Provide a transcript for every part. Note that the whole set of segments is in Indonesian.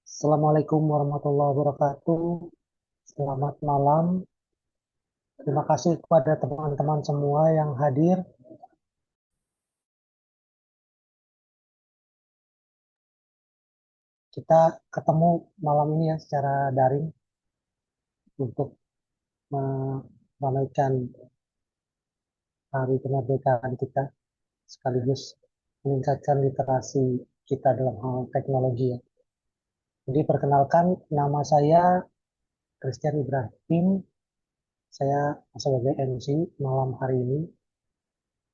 Assalamualaikum warahmatullahi wabarakatuh. Selamat malam. Terima kasih kepada teman-teman semua yang hadir. Kita ketemu malam ini ya secara daring untuk meramaikan hari kemerdekaan kita sekaligus meningkatkan literasi kita dalam hal teknologi ya. Jadi perkenalkan nama saya Christian Ibrahim. Saya sebagai MC malam hari ini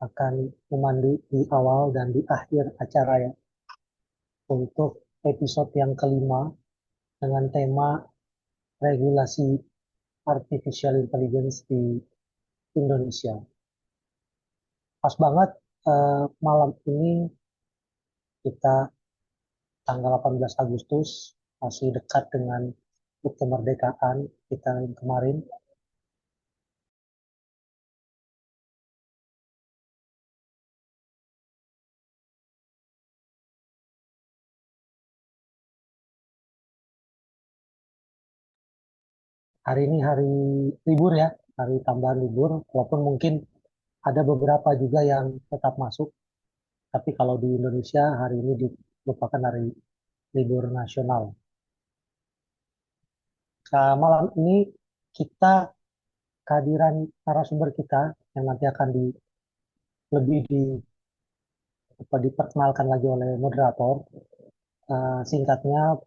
akan memandu di awal dan di akhir acara ya untuk episode yang kelima dengan tema regulasi artificial intelligence di Indonesia. Pas banget malam ini kita tanggal 18 Agustus masih dekat dengan HUT kemerdekaan kita yang kemarin. Hari ini hari libur ya, hari tambahan libur, walaupun mungkin ada beberapa juga yang tetap masuk, tapi kalau di Indonesia hari ini merupakan hari libur nasional. Nah, malam ini kita kehadiran narasumber kita yang nanti akan lebih diperkenalkan lagi oleh moderator. Singkatnya,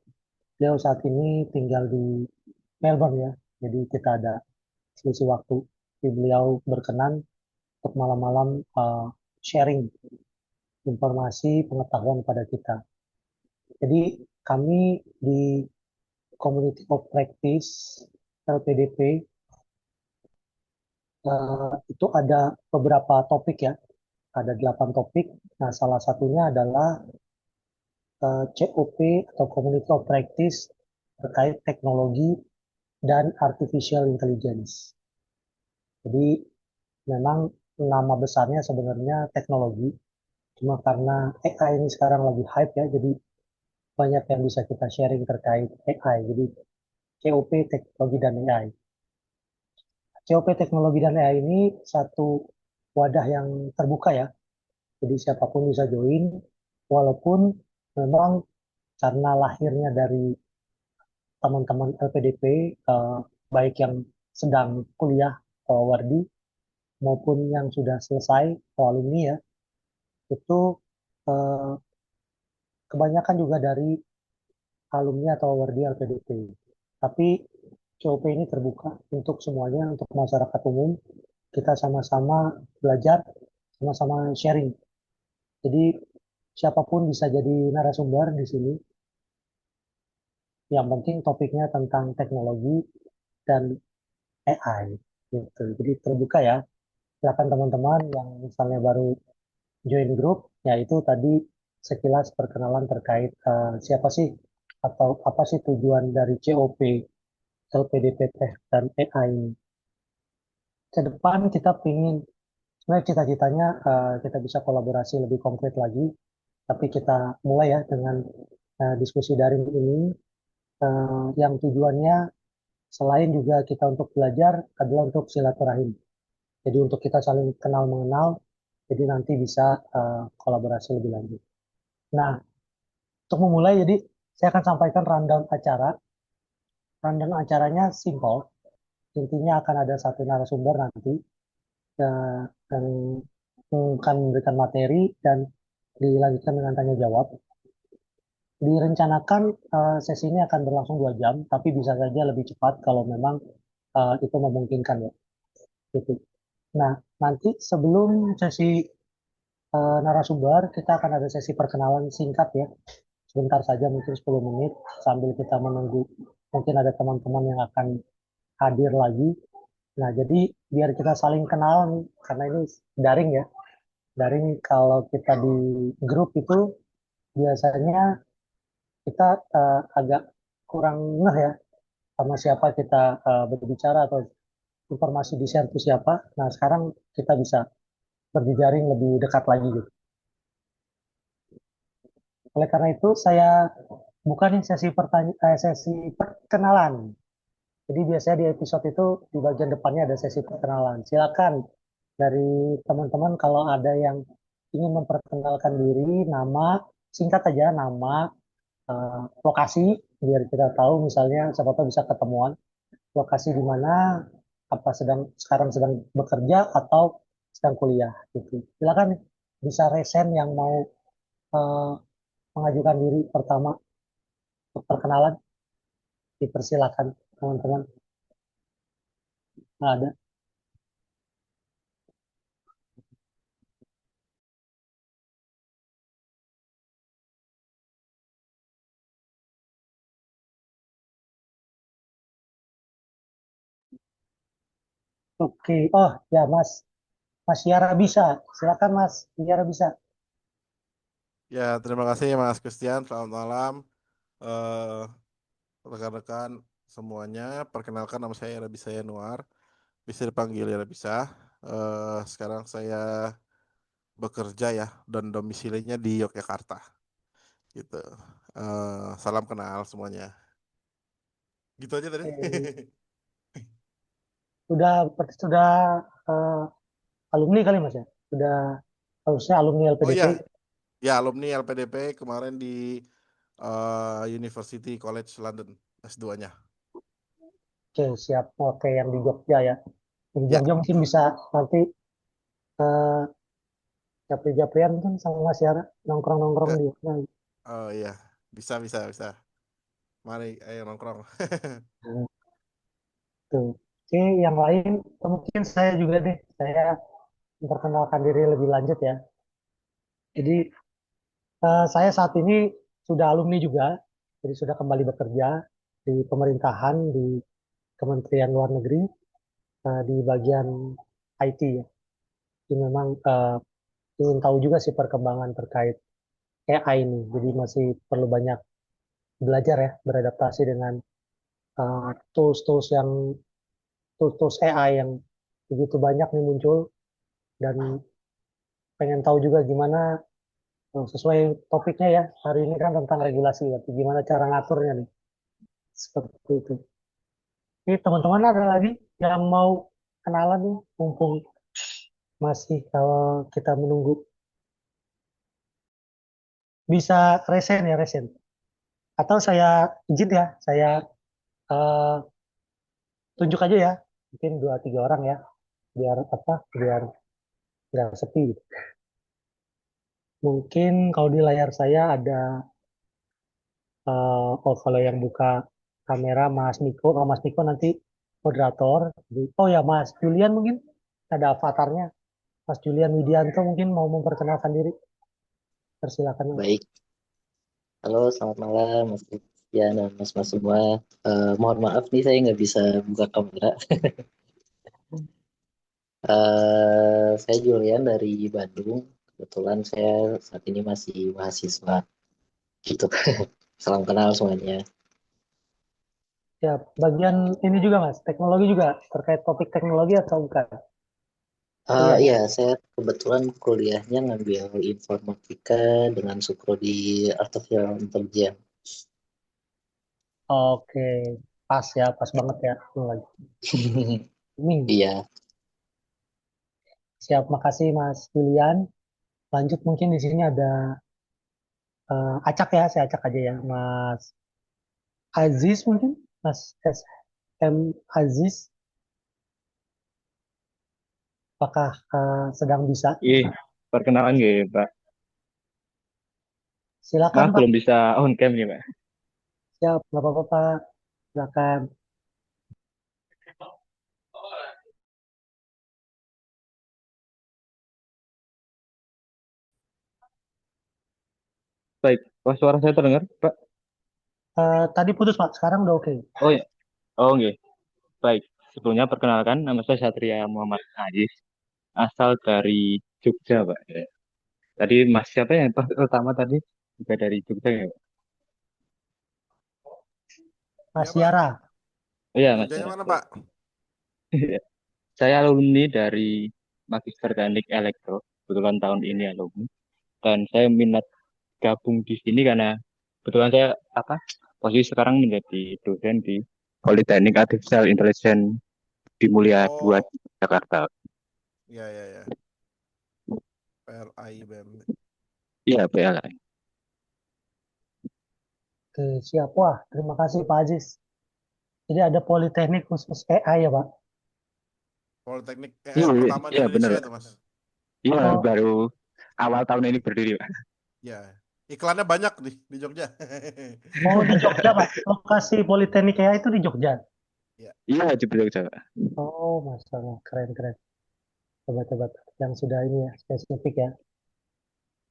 beliau saat ini tinggal di Melbourne ya, jadi kita ada selisih waktu. Jadi beliau berkenan untuk malam-malam sharing informasi pengetahuan pada kita. Jadi kami di Community of Practice LPDP itu ada beberapa topik ya, ada 8 topik. Nah, salah satunya adalah COP atau Community of Practice terkait teknologi dan Artificial Intelligence. Jadi memang nama besarnya sebenarnya teknologi, cuma karena AI ini sekarang lagi hype ya, jadi banyak yang bisa kita sharing terkait AI. Jadi COP teknologi dan AI. COP teknologi dan AI ini satu wadah yang terbuka ya, jadi siapapun bisa join, walaupun memang karena lahirnya dari teman-teman LPDP, baik yang sedang kuliah atau wardi maupun yang sudah selesai atau alumni ya, itu eh, kebanyakan juga dari alumni atau wardi LPDP. Tapi COP ini terbuka untuk semuanya, untuk masyarakat umum. Kita sama-sama belajar, sama-sama sharing. Jadi siapapun bisa jadi narasumber di sini. Yang penting topiknya tentang teknologi dan AI gitu. Jadi terbuka ya. Silakan teman-teman yang misalnya baru join grup, ya itu tadi sekilas perkenalan terkait siapa sih atau apa sih tujuan dari COP, LPDP dan AI ini. Ke depan kita ingin, sebenarnya cita-citanya kita bisa kolaborasi lebih konkret lagi, tapi kita mulai ya dengan diskusi daring ini yang tujuannya selain juga kita untuk belajar adalah untuk silaturahim. Jadi untuk kita saling kenal mengenal, jadi nanti bisa kolaborasi lebih lanjut. Nah, untuk memulai, jadi saya akan sampaikan rundown acara. Rundown acaranya simple. Intinya akan ada satu narasumber nanti yang akan memberikan materi dan dilanjutkan dengan tanya jawab. Direncanakan sesi ini akan berlangsung 2 jam, tapi bisa saja lebih cepat kalau memang itu memungkinkan ya. Gitu. Nah, nanti sebelum sesi narasumber, kita akan ada sesi perkenalan singkat ya. Sebentar saja, mungkin 10 menit, sambil kita menunggu. Mungkin ada teman-teman yang akan hadir lagi. Nah, jadi biar kita saling kenal nih, karena ini daring ya. Daring kalau kita di grup itu biasanya kita agak kurang ngeh ya sama siapa kita berbicara atau informasi di share itu siapa. Nah, sekarang kita bisa berjejaring lebih dekat lagi gitu. Oleh karena itu, saya bukan nih sesi perkenalan. Jadi biasanya di episode itu di bagian depannya ada sesi perkenalan. Silakan dari teman-teman kalau ada yang ingin memperkenalkan diri, nama, singkat aja nama, lokasi, biar kita tahu misalnya siapa tahu bisa ketemuan. Lokasi di mana, apa sekarang sedang bekerja atau sedang kuliah gitu. Silakan bisa resen yang mau eh, mengajukan diri pertama untuk perkenalan, dipersilakan teman-teman. Nah, ada. Oke, oh ya Mas, Mas Yara bisa. Silakan Mas Yara bisa. Ya, terima kasih Mas Christian. Selamat malam, eh, rekan-rekan semuanya. Perkenalkan nama saya Rabisa Yanuar. Bisa dipanggil ya bisa. Sekarang saya bekerja ya dan domisilinya di Yogyakarta. Gitu. Salam kenal semuanya. Gitu aja tadi. Sudah eh, alumni kali Mas ya? Sudah harusnya alumni Oh LPDP. iya, ya alumni LPDP kemarin di University College London S2-nya. Oke, siap. Oke, yang di Jogja ya. Di Ya, Jogja mungkin bisa nanti eh, japri-japrian mungkin sama Mas Yara nongkrong-nongkrong ke, di Jogja. oh iya, bisa bisa bisa. Mari, ayo nongkrong. Nah, tuh. Oke, yang lain mungkin saya juga deh. Saya memperkenalkan diri lebih lanjut ya. Jadi saya saat ini sudah alumni juga, jadi sudah kembali bekerja di pemerintahan di Kementerian Luar Negeri di bagian IT ya. Jadi memang ingin tahu juga sih perkembangan terkait AI ini. Jadi masih perlu banyak belajar ya, beradaptasi dengan eh, tools-tools yang tools-tools AI yang begitu banyak nih muncul dan pengen tahu juga gimana sesuai topiknya ya hari ini kan tentang regulasi ya, gimana cara ngaturnya nih seperti itu. Ini teman-teman ada lagi yang mau kenalan nih, mumpung masih kalau kita menunggu. Bisa resen ya, resen. Atau saya izin ya, saya eh, tunjuk aja ya. Mungkin dua tiga orang ya, biar apa, biar nggak sepi gitu. Mungkin kalau di layar saya ada, oh kalau yang buka kamera Mas Niko, kalau Mas Niko nanti moderator. Oh ya Mas Julian mungkin ada avatarnya. Mas Julian Widianto mungkin mau memperkenalkan diri. Persilakan. Baik, halo selamat malam Mas Christian dan Mas semua. Mohon maaf nih saya nggak bisa buka kamera. Saya Julian dari Bandung. Kebetulan saya saat ini masih mahasiswa gitu. Salam kenal semuanya. Ya, bagian ini juga Mas, teknologi juga terkait topik teknologi atau bukan Iya, kuliahnya? saya kebetulan kuliahnya ngambil informatika dengan subprodi artificial intelligence. Oke, pas ya, pas banget ya. Ini lagi. Ini Iya, siap, makasih Mas Julian. Lanjut mungkin di sini ada acak ya, saya acak aja ya, Mas Aziz mungkin, Mas SM Aziz, apakah sedang bisa? Iya, perkenalan gitu, Pak. Silakan Maaf Pak, belum bisa on cam nih, Pak. siap, nggak apa-apa Pak. Silakan. Baik, wah, suara saya terdengar, Pak. Tadi putus Pak, sekarang udah oke. Oh ya, oh nggih. Baik, sebelumnya perkenalkan, nama saya Satria Muhammad Aziz, asal dari Jogja, Pak. Ya. Tadi Mas siapa yang pertama tadi? Juga dari Jogja ya, Pak? Iya Mas Pak, Yara, Iya, Mas. Jogjanya mana Pak? Saya alumni dari Magister Teknik Elektro, kebetulan tahun ini alumni. Dan saya minat gabung di sini karena Kebetulan saya posisi sekarang menjadi dosen di Politeknik Artificial Intelligence di Mulia 2 Oh, Jakarta. ya ya ya. PLI BM. Iya, PLI. Oke, siap. Wah, terima kasih Pak Aziz. Jadi ada politeknik khusus AI ya Pak? Politeknik Iya, pertama di iya benar. Indonesia itu, Mas. Iya, Oh, baru awal tahun ini berdiri, Pak. Ya. Iklannya banyak di Jogja. oh di Jogja Pak. Lokasi politeknik AI itu di Jogja. Ya. Iya, di Jogja, Pak. Oh, Masya Allah. Keren, keren. Coba-coba yang sudah ini ya, spesifik ya.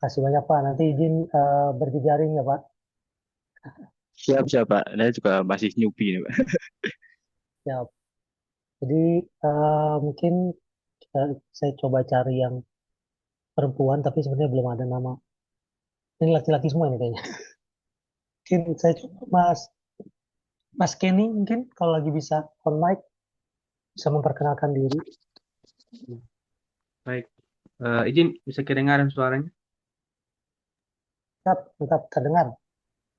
Kasih banyak Pak. Nanti izin berjejaring ya Pak. Siap, siap, Pak. Saya juga masih newbie nih, Pak. Siap. Jadi mungkin saya coba cari yang perempuan, tapi sebenarnya belum ada nama. Ini laki-laki semua ini kayaknya. Mungkin saya coba Mas Kenny mungkin kalau lagi bisa on mic bisa memperkenalkan diri. Baik, izin bisa kedengaran suaranya? Tetap, tetap terdengar.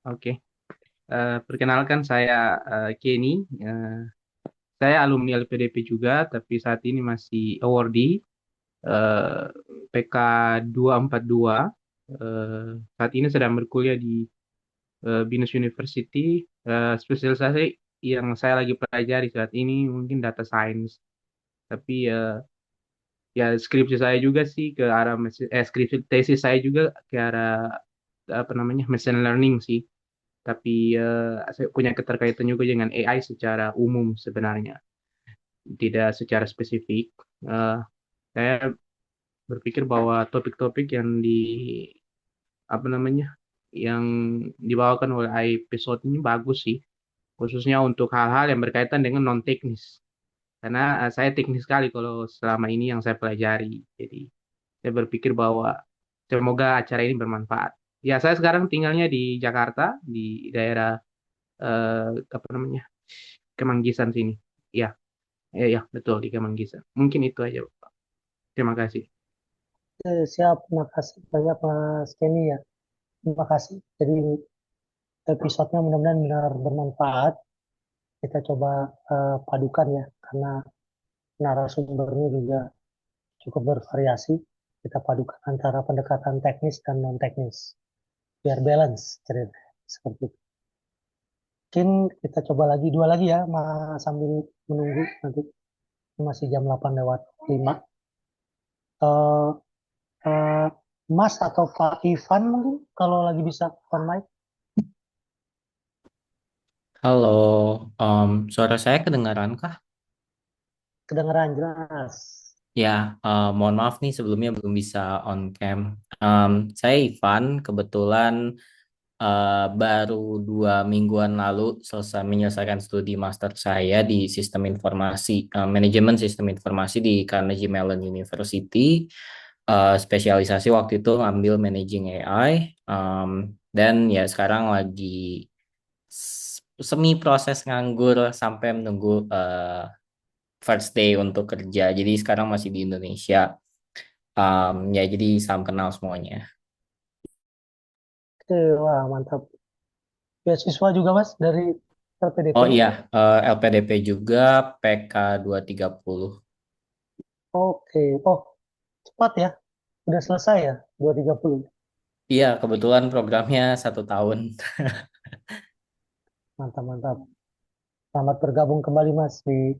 Oke. Perkenalkan saya Kenny. Saya alumni LPDP juga, tapi saat ini masih awardee eh, PK 242. Saat ini sedang berkuliah di Binus University. Spesialisasi yang saya lagi pelajari saat ini mungkin data science. Tapi ya skripsi saya juga sih ke arah skripsi tesis saya juga ke arah apa namanya machine learning sih. Tapi saya punya keterkaitan juga dengan AI secara umum sebenarnya, tidak secara spesifik. Eh, saya berpikir bahwa topik-topik yang apa namanya yang dibawakan oleh AI episode ini bagus sih, khususnya untuk hal-hal yang berkaitan dengan non teknis. Karena saya teknis sekali kalau selama ini yang saya pelajari. Jadi saya berpikir bahwa semoga acara ini bermanfaat. Ya, saya sekarang tinggalnya di Jakarta, di daerah apa namanya Kemanggisan sini. Ya, ya, betul di Kemanggisan. Mungkin itu aja, Pak. Terima kasih. Siap, terima kasih banyak Mas Kenny ya. Terima kasih. Jadi episodenya mudah-mudahan benar bermanfaat. Kita coba padukan ya, karena narasumbernya juga cukup bervariasi. Kita padukan antara pendekatan teknis dan non teknis. Biar balance cerita seperti itu. Mungkin kita coba lagi dua lagi ya, sambil menunggu nanti masih jam 8 lewat 5. Eh, eh, Mas atau Pak Ivan mungkin kalau lagi bisa on mic. Halo, suara saya kedengaran kah? Kedengeran jelas. Ya, mohon maaf nih sebelumnya belum bisa on cam. Saya Ivan, kebetulan baru 2 mingguan lalu selesai menyelesaikan studi master saya di sistem informasi, manajemen sistem informasi di Carnegie Mellon University. Spesialisasi waktu itu ngambil managing AI, dan ya sekarang lagi semi proses nganggur sampai menunggu first day untuk kerja. Jadi sekarang masih di Indonesia. Ya jadi salam kenal semuanya. Oke, wah mantap. Beasiswa juga Mas dari LPDP. Oh iya, LPDP juga PK 230. Oke, oh cepat ya. Udah selesai ya 230. Iya, kebetulan programnya 1 tahun. Mantap, mantap. Selamat bergabung kembali Mas di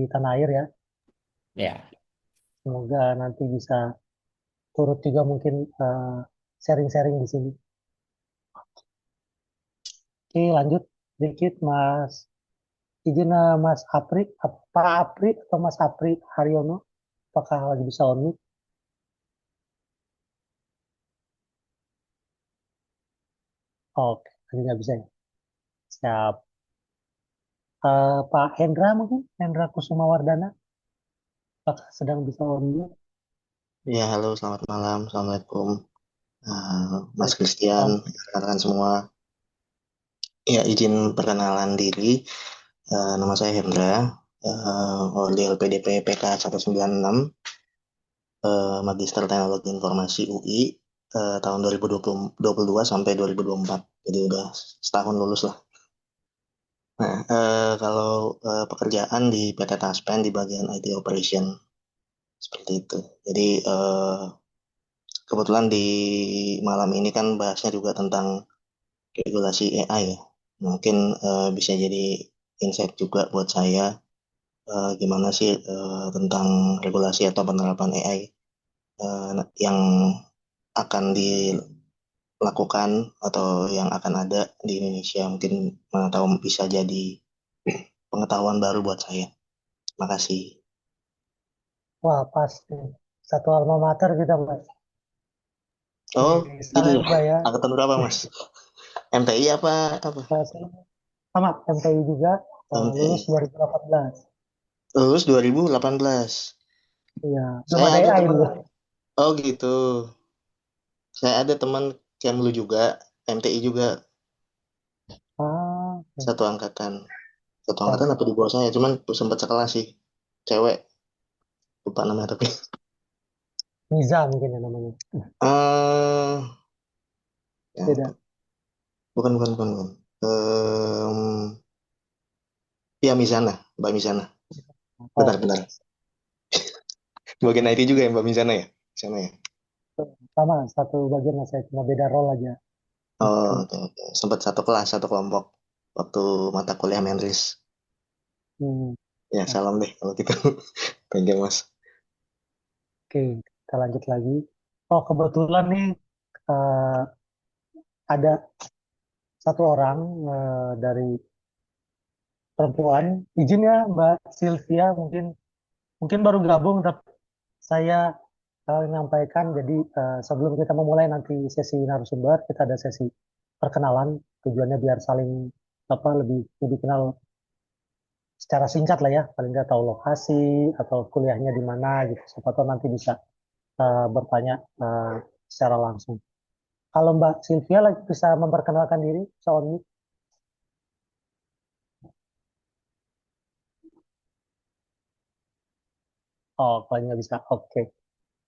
tanah air ya. Ya, Semoga nanti bisa turut juga mungkin sharing-sharing di sini. Oke, lanjut dikit Mas. Izin Mas Apri, Pak Apri atau Mas Apri Haryono, apakah lagi bisa on mic? Oke, lagi nggak bisa ya. Siap. Pak Hendra mungkin, Hendra Kusuma Wardana, apakah sedang bisa on mic? Ya, halo, selamat malam. Assalamualaikum. Mas Christian, rekan-rekan semua. Ya, izin perkenalan diri. Nama saya Hendra, di LPDP PK 196, Magister Teknologi Informasi UI. tahun 2022 sampai 2024. Jadi udah setahun lulus lah. Nah, kalau pekerjaan di PT Taspen di bagian IT Operation seperti itu. Jadi kebetulan di malam ini kan bahasnya juga tentang regulasi AI ya. Mungkin bisa jadi insight juga buat saya gimana sih tentang regulasi atau penerapan AI yang akan dilakukan atau yang akan ada di Indonesia. Mungkin mana tahu bisa jadi pengetahuan baru buat saya. Makasih. Wah, pas nih. Satu alma mater kita, Mas. Oh, Di gitu. Salemba ya. Angkatan berapa, Mas? MTI apa? Sama, MTI juga, lulus MTI. 2018. Lulus 2018. Iya, belum Saya ada ada AI teman. dulu. Oh, gitu. Saya ada teman Kemlu juga, MTI juga, Ah, satu angkatan. Satu ya. angkatan apa di bawah saya, cuman sempat sekelas sih. Cewek, lupa namanya tapi. Niza mungkin ya namanya. eh ya, Beda. bukan. Ya Mizana, Mbak Mizana. Oh, Benar. Bagian IT juga ya Mbak Mizana ya? Sana ya? sama, satu bagian Mas, saya cuma beda role aja. Oh, oke. Sempat satu kelas, satu kelompok waktu mata kuliah Menris. Hmm, Ya, salam deh kalau gitu. Thank you, Mas. Oke, kita lanjut lagi. Oh, kebetulan nih eh, ada satu orang dari perempuan. Izin ya Mbak Sylvia, mungkin baru gabung, tapi saya menyampaikan. Jadi sebelum kita memulai nanti sesi narasumber, kita ada sesi perkenalan. Tujuannya biar saling lebih lebih kenal secara singkat lah ya, paling nggak tahu lokasi atau kuliahnya di mana gitu. Siapa tahu nanti bisa bertanya secara langsung. Kalau Mbak Sylvia lagi bisa memperkenalkan diri, soal ini. Oh, kalau nggak bisa, oke.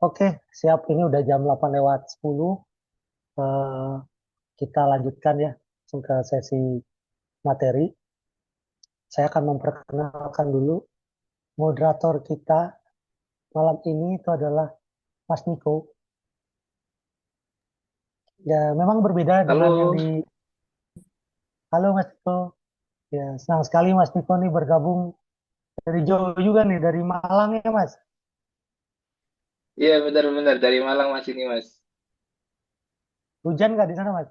Oke, siap. Ini udah jam 8 lewat 10. Eh, kita lanjutkan ya langsung ke sesi materi. Saya akan memperkenalkan dulu moderator kita malam ini itu adalah Mas Niko. Ya, memang berbeda dengan yang Halo, di... Halo Mas Niko. Ya, senang sekali Mas Niko nih bergabung dari jauh juga nih, dari Malang ya Mas. iya benar-benar dari Malang Mas ini Mas. Hujan nggak di sana Mas?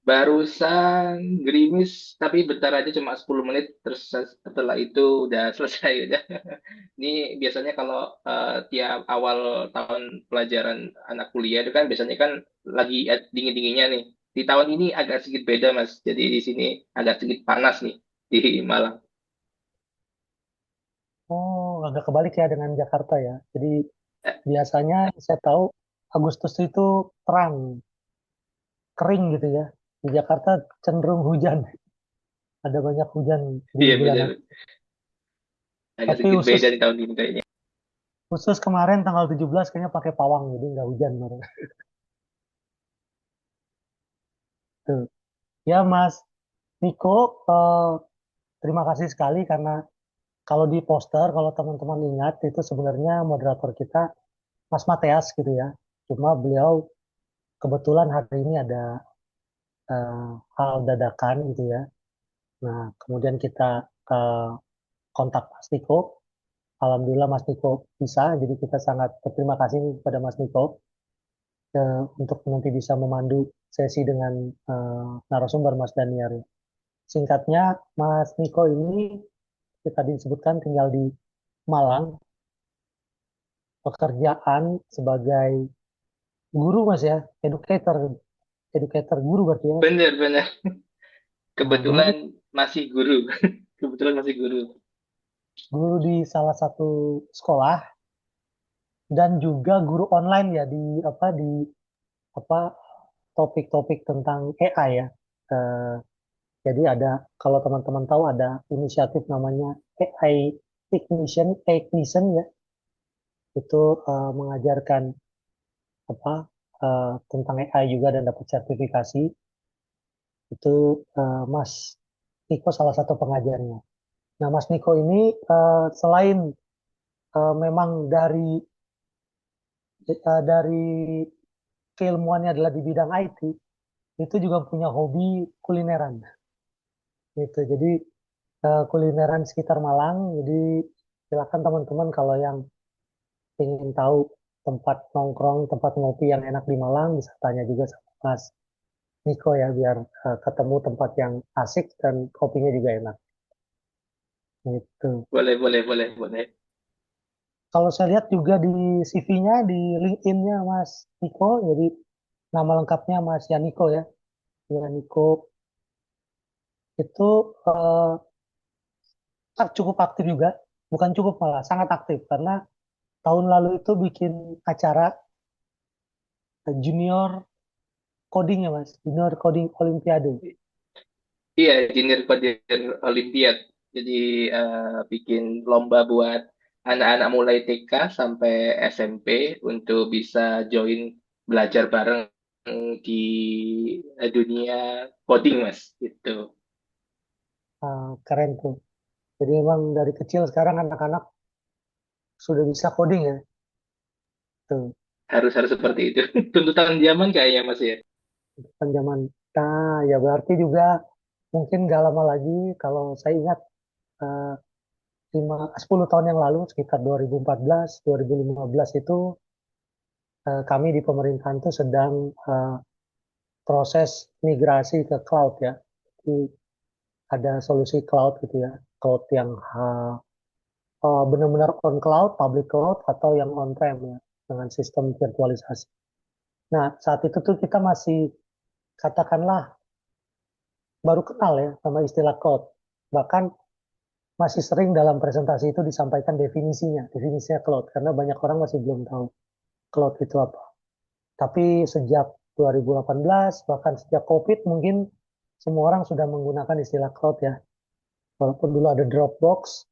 Barusan gerimis, tapi bentar aja cuma 10 menit, terus setelah itu udah selesai udah. Ini biasanya kalau tiap awal tahun pelajaran anak kuliah itu kan biasanya kan lagi dingin-dinginnya nih. Di tahun ini agak sedikit beda Mas, jadi di sini agak sedikit panas nih di Malang. Oh, agak kebalik ya dengan Jakarta ya. Jadi Eh, biasanya saya tahu Agustus itu terang, kering gitu ya. Di Jakarta cenderung hujan. Ada banyak hujan di iya bulan. benar, agak Tapi sedikit khusus beda di tahun ini kayaknya. khusus kemarin tanggal 17 kayaknya pakai pawang, jadi nggak hujan kemarin. Tuh. Ya Mas Niko, terima kasih sekali karena kalau di poster, kalau teman-teman ingat itu sebenarnya moderator kita Mas Mateas gitu ya. Cuma beliau kebetulan hari ini ada eh, hal dadakan gitu ya. Nah, kemudian kita eh, kontak Mas Niko. Alhamdulillah Mas Niko bisa, jadi kita sangat berterima kasih kepada Mas Niko untuk nanti bisa memandu sesi dengan narasumber Mas Daniar. Singkatnya, Mas Niko ini kita disebutkan tinggal di Malang, pekerjaan sebagai guru Mas ya, educator, educator guru berarti ya Mas. Benar-benar, Nah, guru kebetulan masih guru, kebetulan masih guru. guru di salah satu sekolah dan juga guru online ya di apa topik-topik tentang AI ya. Eh, jadi ada, kalau teman-teman tahu, ada inisiatif namanya AI Technician ya, itu mengajarkan tentang AI juga dan dapat sertifikasi. Itu Mas Niko salah satu pengajarnya. Nah, Mas Niko ini selain memang dari keilmuannya adalah di bidang IT, itu juga punya hobi kulineran. Gitu. Jadi kulineran sekitar Malang. Jadi silakan teman-teman kalau yang ingin tahu tempat nongkrong, tempat ngopi yang enak di Malang, bisa tanya juga sama Mas Niko ya, biar ketemu tempat yang asik dan kopinya juga enak. Gitu. Boleh, boleh, boleh, boleh. Kalau saya lihat juga di CV-nya, di LinkedIn-nya Mas Niko, jadi nama lengkapnya Mas Yaniko ya. Yaniko itu cukup aktif juga, bukan cukup malah sangat aktif karena tahun lalu itu bikin acara junior coding ya Mas, junior coding olimpiade. Iya, Junior Coder Olimpiad. Jadi bikin lomba buat anak-anak mulai TK sampai SMP untuk bisa join belajar bareng di dunia coding, Mas. Gitu. Keren tuh. Jadi memang dari kecil sekarang anak-anak sudah bisa coding ya. Tuh, Harus seperti itu. Tuntutan zaman kayaknya, Mas ya. kan zaman. Nah, ya berarti juga mungkin gak lama lagi kalau saya ingat eh, 10 tahun yang lalu sekitar 2014, 2015 itu kami di pemerintahan itu sedang eh, proses migrasi ke cloud ya. Jadi ada solusi cloud gitu ya. Cloud yang benar-benar on cloud, public cloud atau yang on-prem ya dengan sistem virtualisasi. Nah, saat itu tuh kita masih katakanlah baru kenal ya sama istilah cloud. Bahkan masih sering dalam presentasi itu disampaikan definisinya cloud, karena banyak orang masih belum tahu cloud itu apa. Tapi sejak 2018, bahkan sejak COVID mungkin semua orang sudah menggunakan istilah cloud ya. Walaupun dulu ada Dropbox,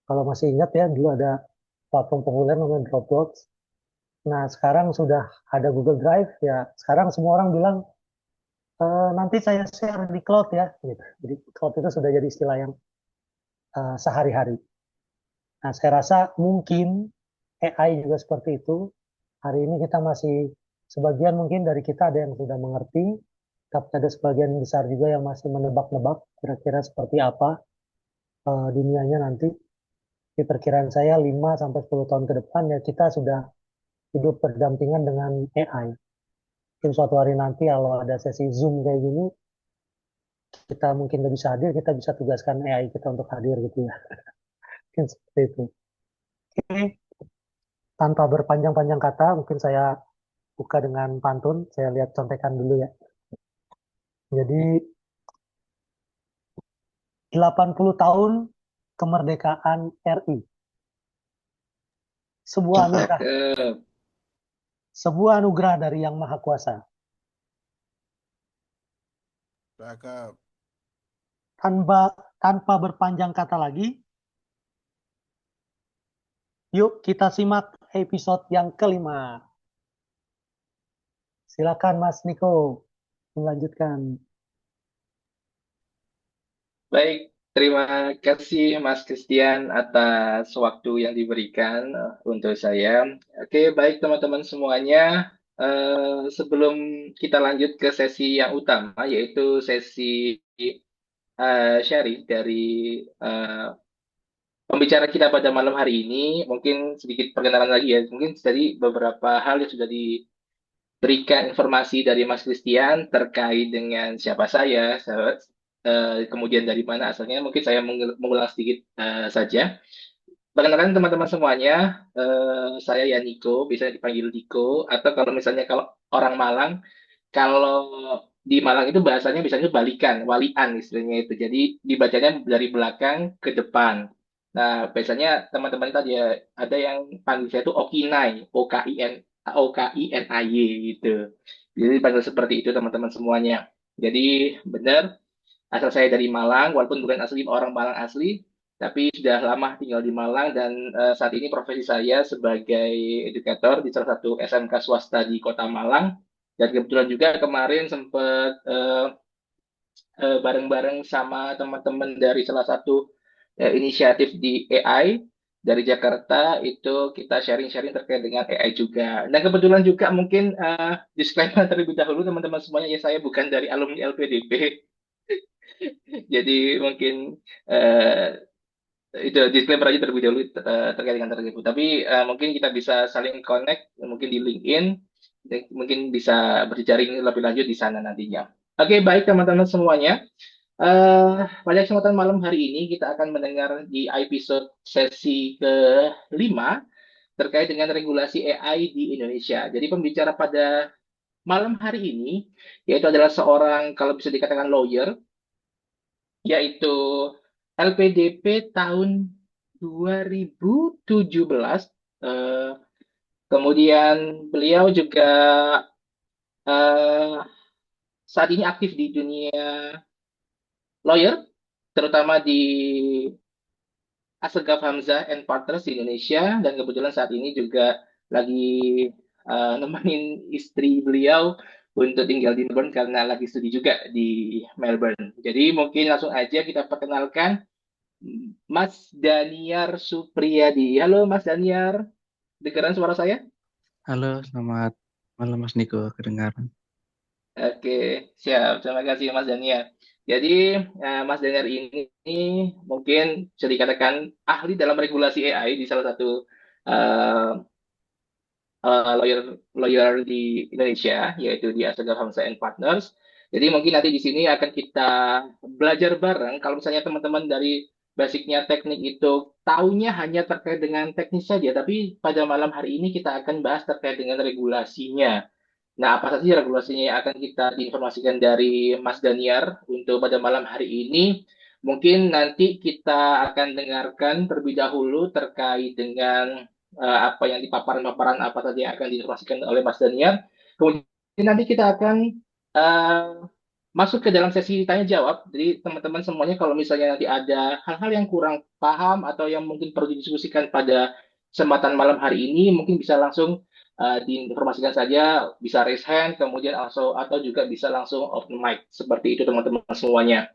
kalau masih ingat ya, dulu ada platform populer namanya Dropbox. Nah, sekarang sudah ada Google Drive ya. Sekarang semua orang bilang, nanti saya share di cloud ya. Gitu. Jadi cloud itu sudah jadi istilah yang sehari-hari. Nah, saya rasa mungkin AI juga seperti itu. Hari ini kita masih, sebagian mungkin dari kita ada yang sudah mengerti, tapi ada sebagian besar juga yang masih menebak-nebak kira-kira seperti apa dunianya nanti. Di perkiraan saya 5 sampai 10 tahun ke depan ya kita sudah hidup berdampingan dengan AI. Mungkin suatu hari nanti kalau ada sesi Zoom kayak gini, kita mungkin nggak bisa hadir, kita bisa tugaskan AI kita untuk hadir gitu ya. Mungkin seperti itu. Oke, tanpa berpanjang-panjang kata, mungkin saya buka dengan pantun. Saya lihat contekan dulu ya. Jadi 80 tahun kemerdekaan RI. Sebuah anugerah, Eh, sebuah anugerah dari Yang Maha Kuasa. Cakep. Tanpa berpanjang kata lagi, yuk kita simak episode yang kelima. Silakan Mas Niko melanjutkan. Baik, terima kasih Mas Christian atas waktu yang diberikan untuk saya. Oke, baik teman-teman semuanya. Sebelum kita lanjut ke sesi yang utama, yaitu sesi sharing dari eh, pembicara kita pada malam hari ini, mungkin sedikit perkenalan lagi ya. Mungkin tadi beberapa hal yang sudah diberikan informasi dari Mas Christian terkait dengan siapa saya, kemudian dari mana asalnya. Mungkin saya mengulang sedikit saja. Perkenalkan teman-teman semuanya, saya Yaniko, bisa dipanggil Diko, atau kalau misalnya kalau orang Malang, kalau di Malang itu bahasanya misalnya balikan, walian istilahnya itu. Jadi dibacanya dari belakang ke depan. Nah, biasanya teman-teman tadi ada yang panggil saya itu Okinai, OKINAY gitu. Jadi dipanggil seperti itu teman-teman semuanya. Jadi benar, asal saya dari Malang, walaupun bukan asli orang Malang asli, tapi sudah lama tinggal di Malang dan saat ini profesi saya sebagai edukator di salah satu SMK swasta di Kota Malang. Dan kebetulan juga kemarin sempat bareng-bareng sama teman-teman dari salah satu inisiatif di AI dari Jakarta, itu kita sharing-sharing terkait dengan AI juga. Dan kebetulan juga mungkin disclaimer terlebih dahulu teman-teman semuanya, ya saya bukan dari alumni LPDP. Jadi mungkin itu disclaimer aja terlebih dahulu terkait dengan tersebut. Tapi mungkin kita bisa saling connect, mungkin di LinkedIn, dan mungkin bisa berjejaring lebih lanjut di sana nantinya. Oke, baik teman-teman semuanya. Pada kesempatan malam hari ini kita akan mendengar di episode sesi kelima terkait dengan regulasi AI di Indonesia. Jadi pembicara pada malam hari ini yaitu adalah seorang, kalau bisa dikatakan lawyer, yaitu LPDP tahun 2017. Kemudian beliau juga saat ini aktif di dunia lawyer, terutama di Assegaf Hamzah and Partners di Indonesia, dan kebetulan saat ini juga lagi nemenin istri beliau untuk tinggal di Melbourne karena lagi studi juga di Melbourne. Jadi mungkin langsung aja kita perkenalkan Mas Daniar Supriyadi. Halo Mas Daniar, dengaran suara saya? Halo, selamat malam Mas Niko, kedengaran. Oke, siap. Terima kasih Mas Daniar. Jadi Mas Daniar ini mungkin bisa dikatakan ahli dalam regulasi AI di salah satu uh, lawyer di Indonesia, yaitu di Assegaf Hamzah and Partners. Jadi mungkin nanti di sini akan kita belajar bareng. Kalau misalnya teman-teman dari basicnya teknik itu taunya hanya terkait dengan teknis saja, tapi pada malam hari ini kita akan bahas terkait dengan regulasinya. Nah, apa saja regulasinya yang akan kita diinformasikan dari Mas Daniar untuk pada malam hari ini? Mungkin nanti kita akan dengarkan terlebih dahulu terkait dengan apa yang di paparan-paparan apa saja yang akan diinformasikan oleh Mas Daniar. Kemudian nanti kita akan eh, masuk ke dalam sesi tanya jawab. Jadi teman-teman semuanya kalau misalnya nanti ada hal-hal yang kurang paham atau yang mungkin perlu didiskusikan pada kesempatan malam hari ini, mungkin bisa langsung diinformasikan saja, bisa raise hand, kemudian langsung atau juga bisa langsung open mic. Seperti itu teman-teman semuanya.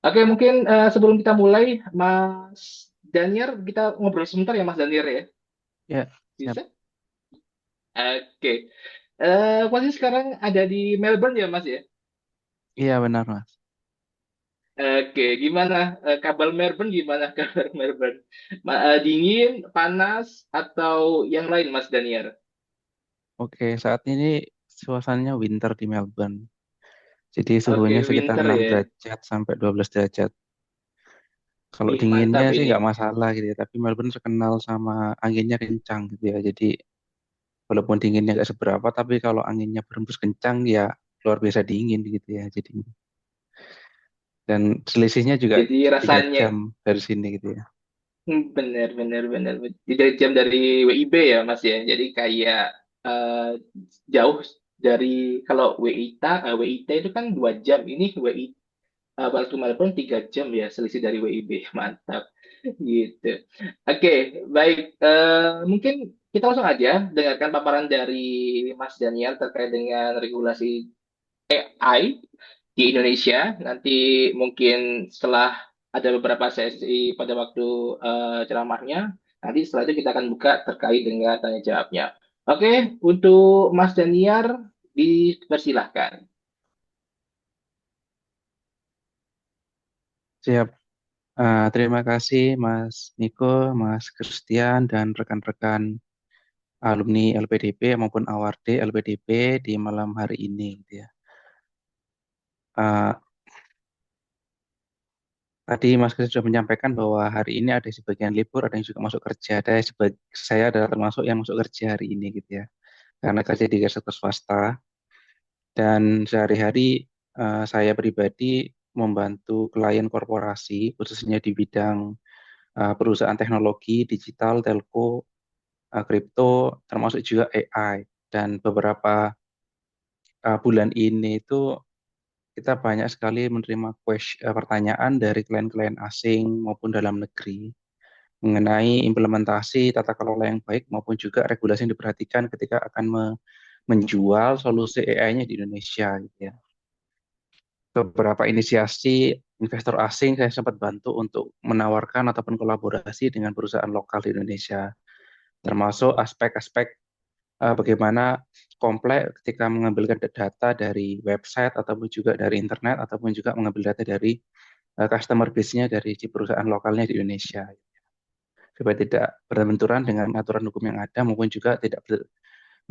Oke, mungkin sebelum kita mulai, Mas Daniar, kita ngobrol sebentar ya Mas Daniar ya. Ya, siap. Bisa? Oke. Posisi sekarang ada di Melbourne ya Mas ya? Iya, benar Mas. Oke, gimana kabar Melbourne? Gimana kabar Melbourne? Dingin, panas, atau yang lain Mas Daniar? Oke, saat ini suasananya winter di Melbourne. Jadi Oke, suhunya sekitar winter 6 ya. derajat sampai 12 derajat. Kalau Wih, dinginnya mantap sih ini. nggak masalah gitu ya, tapi Melbourne terkenal sama anginnya kencang gitu ya. Jadi walaupun dinginnya nggak seberapa, tapi kalau anginnya berembus kencang ya luar biasa dingin gitu ya. Jadi dan selisihnya juga Jadi 3 rasanya jam dari sini gitu ya. benar benar benar. Jadi jam dari WIB ya Mas ya. Jadi kayak eh, jauh dari kalau WIT itu kan 2 jam. Ini WI waktu Melbourne 3 jam ya selisih dari WIB. Mantap gitu. Oke, baik. Mungkin kita langsung aja dengarkan paparan dari Mas Daniel terkait dengan regulasi AI di Indonesia. Nanti mungkin setelah ada beberapa sesi pada waktu ceramahnya, nanti setelah itu kita akan buka terkait dengan tanya jawabnya. Oke, untuk Mas Daniar dipersilahkan. Siap. Terima kasih Mas Niko, Mas Christian, dan rekan-rekan alumni LPDP maupun awarde LPDP di malam hari ini gitu ya. Uh, Tadi Mas Chris sudah menyampaikan bahwa hari ini ada sebagian libur, ada yang juga masuk kerja. Saya adalah termasuk yang masuk kerja hari ini gitu ya. Karena kerja di sektor swasta dan sehari-hari saya pribadi membantu klien korporasi khususnya di bidang perusahaan teknologi, digital, telco, kripto, termasuk juga AI. Dan beberapa bulan ini itu kita banyak sekali menerima pertanyaan dari klien-klien asing maupun dalam negeri mengenai implementasi tata kelola yang baik maupun juga regulasi yang diperhatikan ketika akan menjual solusi AI-nya di Indonesia gitu ya. Beberapa inisiasi investor asing saya sempat bantu untuk menawarkan ataupun kolaborasi dengan perusahaan lokal di Indonesia, termasuk aspek-aspek bagaimana kompleks ketika mengambilkan data dari website ataupun juga dari internet ataupun juga mengambil data dari customer base-nya dari si perusahaan lokalnya di Indonesia, supaya tidak berbenturan dengan aturan hukum yang ada maupun juga tidak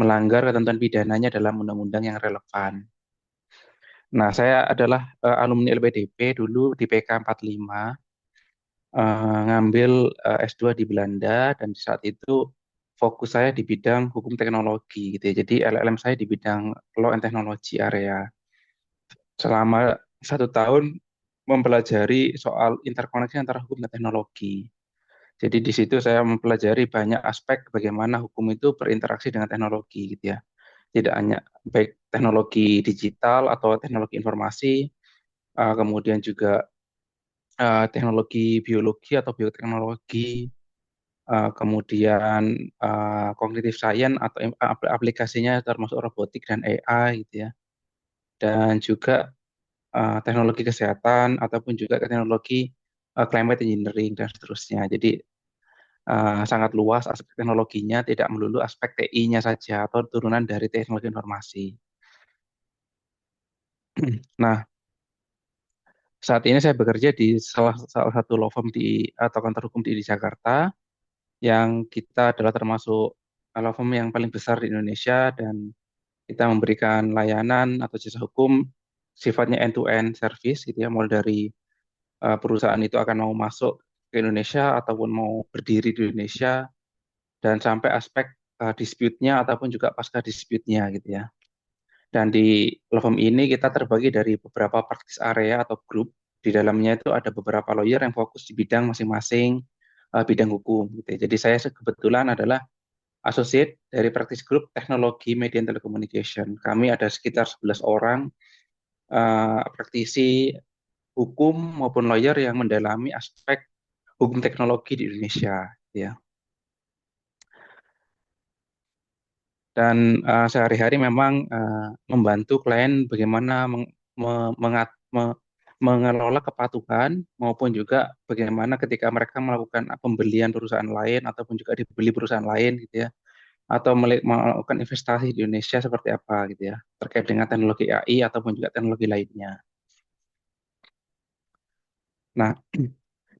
melanggar ketentuan pidananya dalam undang-undang yang relevan. Nah, saya adalah alumni LPDP dulu di PK 45, ngambil S2 di Belanda, dan saat itu fokus saya di bidang hukum teknologi gitu ya. Jadi LLM saya di bidang Law and Technology area. Selama 1 tahun mempelajari soal interkoneksi antara hukum dan teknologi. Jadi di situ saya mempelajari banyak aspek bagaimana hukum itu berinteraksi dengan teknologi gitu ya. Tidak hanya baik teknologi digital atau teknologi informasi, kemudian juga teknologi biologi atau bioteknologi, kemudian cognitive science atau aplikasinya termasuk robotik dan AI gitu ya, dan juga teknologi kesehatan ataupun juga teknologi climate engineering dan seterusnya. Jadi sangat luas aspek teknologinya, tidak melulu aspek TI-nya saja atau turunan dari teknologi informasi. Nah, saat ini saya bekerja di salah satu law firm atau kantor hukum di Jakarta, yang kita adalah termasuk law firm yang paling besar di Indonesia, dan kita memberikan layanan atau jasa hukum sifatnya end-to-end service gitu ya, mulai dari perusahaan itu akan mau masuk ke Indonesia ataupun mau berdiri di Indonesia, dan sampai aspek dispute-nya ataupun juga pasca dispute-nya gitu ya. Dan di law firm ini kita terbagi dari beberapa practice area atau grup. Di dalamnya itu ada beberapa lawyer yang fokus di bidang masing-masing bidang hukum gitu ya. Jadi saya kebetulan adalah associate dari practice group teknologi media and telecommunication. Kami ada sekitar 11 orang praktisi hukum maupun lawyer yang mendalami aspek hukum teknologi di Indonesia ya. Dan sehari-hari memang membantu klien bagaimana mengelola kepatuhan maupun juga bagaimana ketika mereka melakukan pembelian perusahaan lain ataupun juga dibeli perusahaan lain gitu ya, atau melakukan investasi di Indonesia seperti apa gitu ya, terkait dengan teknologi AI ataupun juga teknologi lainnya. Nah,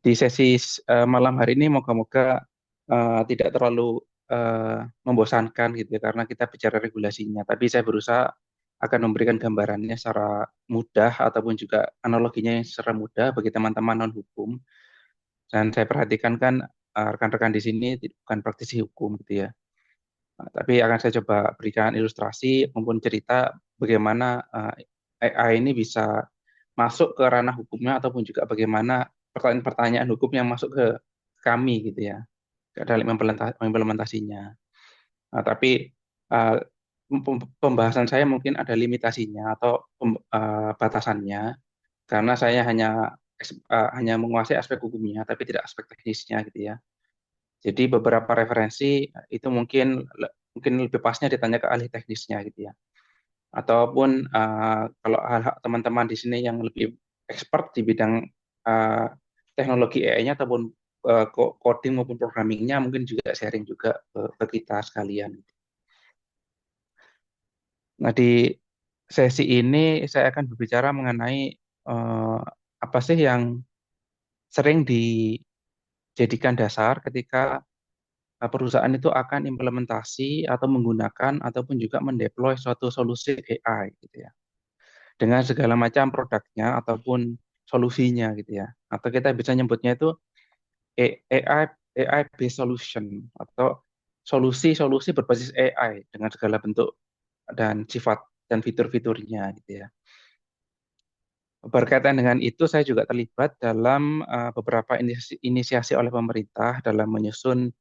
di sesi malam hari ini moga-moga tidak terlalu membosankan gitu ya, karena kita bicara regulasinya, tapi saya berusaha akan memberikan gambarannya secara mudah ataupun juga analoginya yang secara mudah bagi teman-teman non hukum. Dan saya perhatikan kan rekan-rekan di sini bukan praktisi hukum gitu ya. Tapi akan saya coba berikan ilustrasi maupun cerita bagaimana AI ini bisa masuk ke ranah hukumnya ataupun juga bagaimana pertanyaan-pertanyaan hukum yang masuk ke kami gitu ya, dalam implementasinya. Nah, tapi pembahasan saya mungkin ada limitasinya atau batasannya, karena saya hanya menguasai aspek hukumnya tapi tidak aspek teknisnya gitu ya. Jadi beberapa referensi itu mungkin lebih pasnya ditanya ke ahli teknisnya gitu ya. Ataupun kalau teman-teman di sini yang lebih expert di bidang teknologi AI-nya ataupun coding maupun programmingnya, mungkin juga sharing juga ke kita sekalian. Nah, di sesi ini saya akan berbicara mengenai apa sih yang sering dijadikan dasar ketika perusahaan itu akan implementasi atau menggunakan ataupun juga mendeploy suatu solusi AI gitu ya, dengan segala macam produknya ataupun solusinya gitu ya, atau kita bisa nyebutnya itu AI based solution atau solusi-solusi berbasis AI dengan segala bentuk dan sifat dan fitur-fiturnya gitu ya. Berkaitan dengan itu, saya juga terlibat dalam beberapa inisiasi oleh pemerintah dalam menyusun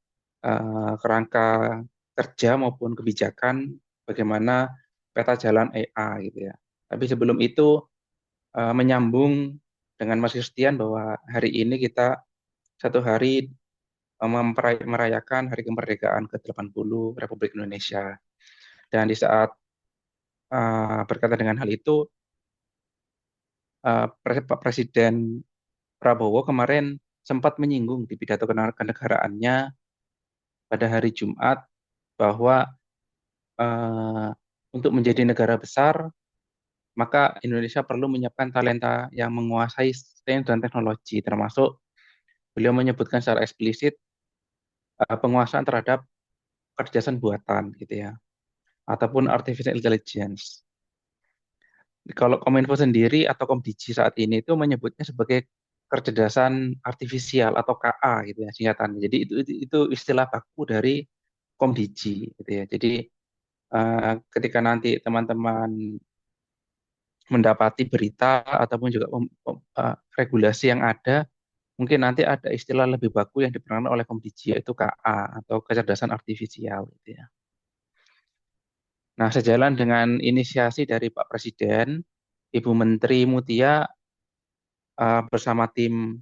kerangka kerja maupun kebijakan bagaimana peta jalan AI gitu ya. Tapi sebelum itu menyambung dengan Mas Christian bahwa hari ini kita satu hari merayakan Hari Kemerdekaan ke-80 Republik Indonesia. Dan di saat berkaitan dengan hal itu, Pak Presiden Prabowo kemarin sempat menyinggung di pidato kenegaraannya pada hari Jumat bahwa untuk menjadi negara besar, maka Indonesia perlu menyiapkan talenta yang menguasai sains dan teknologi, termasuk beliau menyebutkan secara eksplisit penguasaan terhadap kecerdasan buatan, gitu ya, ataupun artificial intelligence. Kalau Kominfo sendiri atau Komdigi saat ini itu menyebutnya sebagai kecerdasan artifisial atau KA gitu ya singkatannya. Jadi itu istilah baku dari Komdigi gitu ya. Jadi ketika nanti teman-teman mendapati berita ataupun juga regulasi yang ada, mungkin nanti ada istilah lebih baku yang diperankan oleh Komdigi yaitu KA atau kecerdasan artifisial gitu ya. Nah, sejalan dengan inisiasi dari Pak Presiden, Ibu Menteri Mutia bersama tim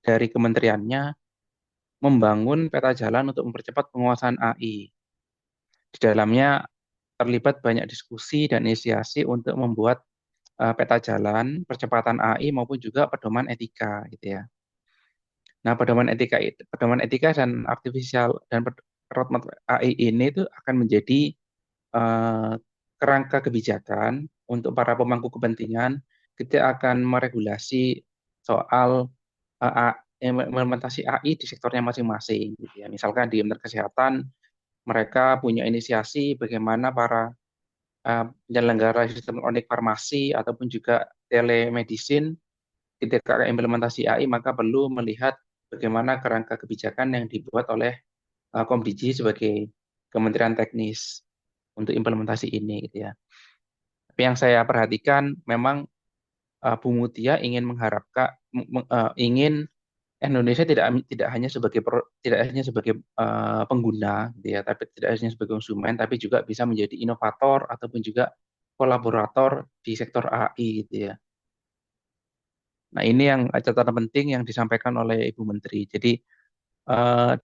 dari kementeriannya membangun peta jalan untuk mempercepat penguasaan AI. Di dalamnya terlibat banyak diskusi dan inisiasi untuk membuat peta jalan percepatan AI maupun juga pedoman etika gitu ya. Nah, pedoman etika dan artificial dan roadmap AI ini itu akan menjadi kerangka kebijakan untuk para pemangku kepentingan. Kita akan meregulasi soal implementasi AI di sektornya masing-masing. Gitu ya. Misalkan di Kementerian Kesehatan, mereka punya inisiasi bagaimana para penyelenggara sistem elektronik farmasi ataupun juga telemedicine ketika implementasi AI maka perlu melihat bagaimana kerangka kebijakan yang dibuat oleh Komdigi sebagai Kementerian Teknis untuk implementasi ini gitu ya. Tapi yang saya perhatikan memang Bu Mutia ingin mengharapkan ingin Indonesia tidak hanya sebagai pengguna gitu ya, tapi tidak hanya sebagai konsumen tapi juga bisa menjadi inovator ataupun juga kolaborator di sektor AI gitu ya. Nah, ini yang catatan penting yang disampaikan oleh Ibu Menteri. Jadi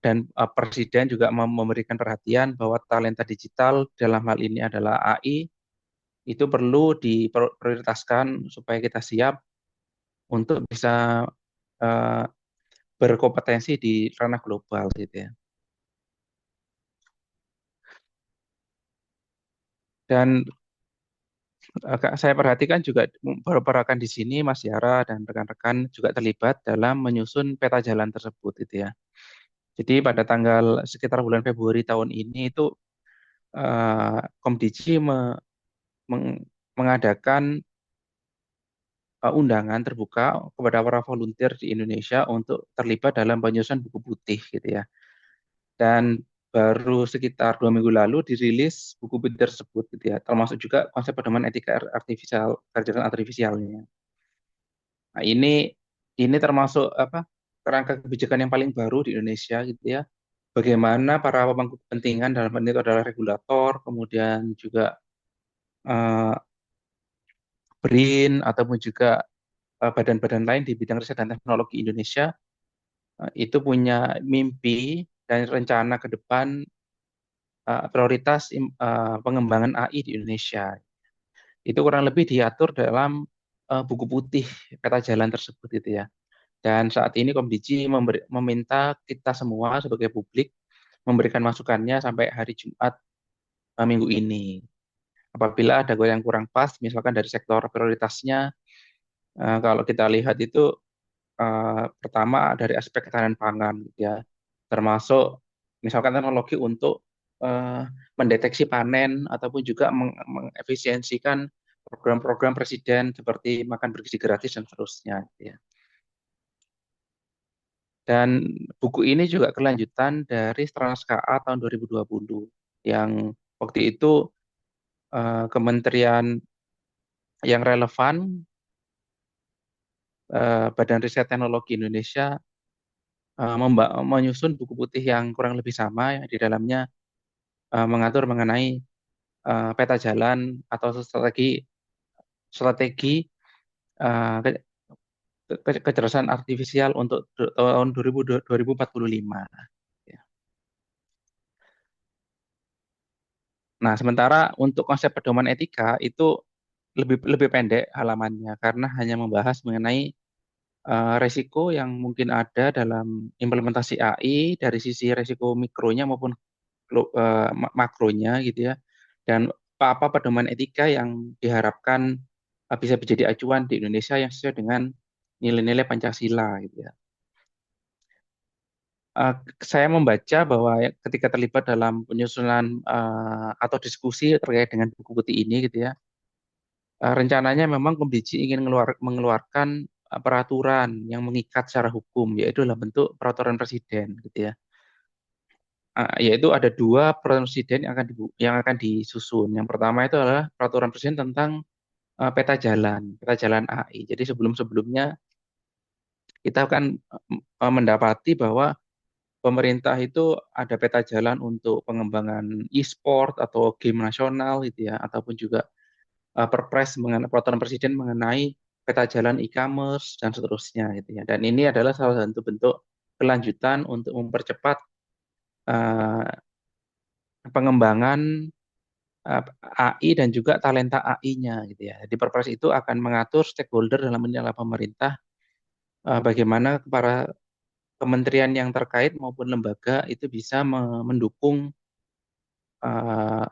dan Presiden juga memberikan perhatian bahwa talenta digital dalam hal ini adalah AI itu perlu diprioritaskan supaya kita siap untuk bisa berkompetensi di ranah global gitu ya. Dan saya perhatikan juga beberapa rekan di sini, Mas Yara dan rekan-rekan juga terlibat dalam menyusun peta jalan tersebut gitu ya. Jadi pada tanggal sekitar bulan Februari tahun ini itu Komdigi mengadakan undangan terbuka kepada para volunteer di Indonesia untuk terlibat dalam penyusunan buku putih gitu ya. Dan baru sekitar 2 minggu lalu dirilis buku putih tersebut gitu ya, termasuk juga konsep pedoman etika artifisial, kecerdasan artifisialnya. Nah, ini termasuk kerangka kebijakan yang paling baru di Indonesia gitu ya. Bagaimana para pemangku kepentingan dalam hal ini itu adalah regulator, kemudian juga BRIN ataupun juga badan-badan lain di bidang riset dan teknologi Indonesia itu punya mimpi dan rencana ke depan prioritas pengembangan AI di Indonesia. Itu kurang lebih diatur dalam buku putih peta jalan tersebut itu ya. Dan saat ini Komdigi meminta kita semua sebagai publik memberikan masukannya sampai hari Jumat minggu ini. Apabila ada yang kurang pas, misalkan dari sektor prioritasnya, kalau kita lihat itu pertama dari aspek ketahanan pangan, gitu ya, termasuk misalkan teknologi untuk mendeteksi panen ataupun juga mengefisiensikan program-program presiden seperti makan bergizi gratis dan seterusnya. Gitu ya. Dan buku ini juga kelanjutan dari Stranas KA tahun 2020 yang waktu itu kementerian yang relevan Badan Riset Teknologi Indonesia menyusun buku putih yang kurang lebih sama yang di dalamnya mengatur mengenai peta jalan atau strategi eh, kecerdasan artifisial untuk tahun 2045. Ya. Nah, sementara untuk konsep pedoman etika itu lebih lebih pendek halamannya karena hanya membahas mengenai resiko yang mungkin ada dalam implementasi AI dari sisi resiko mikronya maupun makronya gitu ya. Dan apa pedoman etika yang diharapkan bisa menjadi acuan di Indonesia yang sesuai dengan nilai-nilai Pancasila gitu ya. Saya membaca bahwa ketika terlibat dalam penyusunan atau diskusi terkait dengan buku putih ini gitu ya, rencananya memang Komdiji ingin mengeluarkan peraturan yang mengikat secara hukum, yaitu dalam bentuk peraturan presiden gitu ya. Yaitu ada dua peraturan presiden yang akan disusun. Yang pertama itu adalah peraturan presiden tentang peta jalan AI. Jadi sebelum-sebelumnya kita akan mendapati bahwa pemerintah itu ada peta jalan untuk pengembangan e-sport atau game nasional gitu ya, ataupun juga perpres mengenai peraturan presiden mengenai peta jalan e-commerce dan seterusnya gitu ya. Dan ini adalah salah satu bentuk kelanjutan untuk mempercepat uh, pengembangan AI dan juga talenta AI-nya gitu ya. Jadi perpres itu akan mengatur stakeholder dalam ini adalah pemerintah, bagaimana para kementerian yang terkait maupun lembaga itu bisa mendukung uh,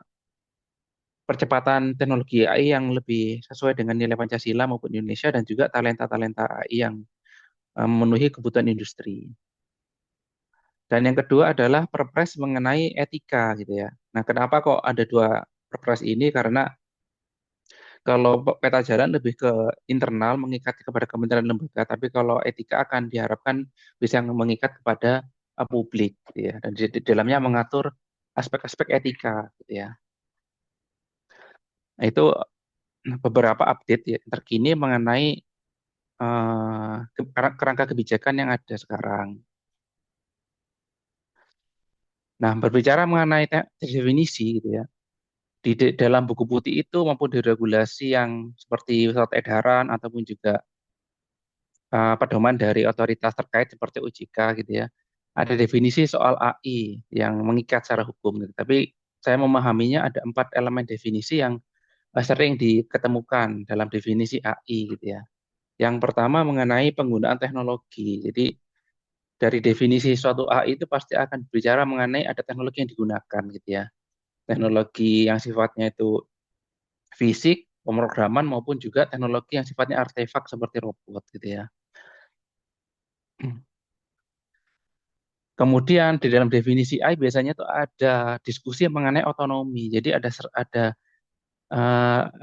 percepatan teknologi AI yang lebih sesuai dengan nilai Pancasila maupun Indonesia dan juga talenta-talenta AI yang memenuhi kebutuhan industri. Dan yang kedua adalah perpres mengenai etika gitu ya. Nah, kenapa kok ada dua perpres ini? Karena kalau peta jalan lebih ke internal mengikat kepada kementerian lembaga, tapi kalau etika akan diharapkan bisa mengikat kepada publik gitu ya. Dan di dalamnya mengatur aspek-aspek etika gitu ya. Nah, itu beberapa update ya, terkini mengenai kerangka kebijakan yang ada sekarang. Nah, berbicara mengenai definisi gitu ya, di dalam buku putih itu maupun di regulasi yang seperti surat edaran ataupun juga pedoman dari otoritas terkait seperti OJK gitu ya, ada definisi soal AI yang mengikat secara hukum gitu. Tapi saya memahaminya ada 4 elemen definisi yang sering diketemukan dalam definisi AI gitu ya. Yang pertama mengenai penggunaan teknologi. Jadi dari definisi suatu AI itu pasti akan berbicara mengenai ada teknologi yang digunakan gitu ya. Teknologi yang sifatnya itu fisik, pemrograman maupun juga teknologi yang sifatnya artefak seperti robot gitu ya. Kemudian di dalam definisi AI biasanya tuh ada diskusi mengenai otonomi. Jadi ada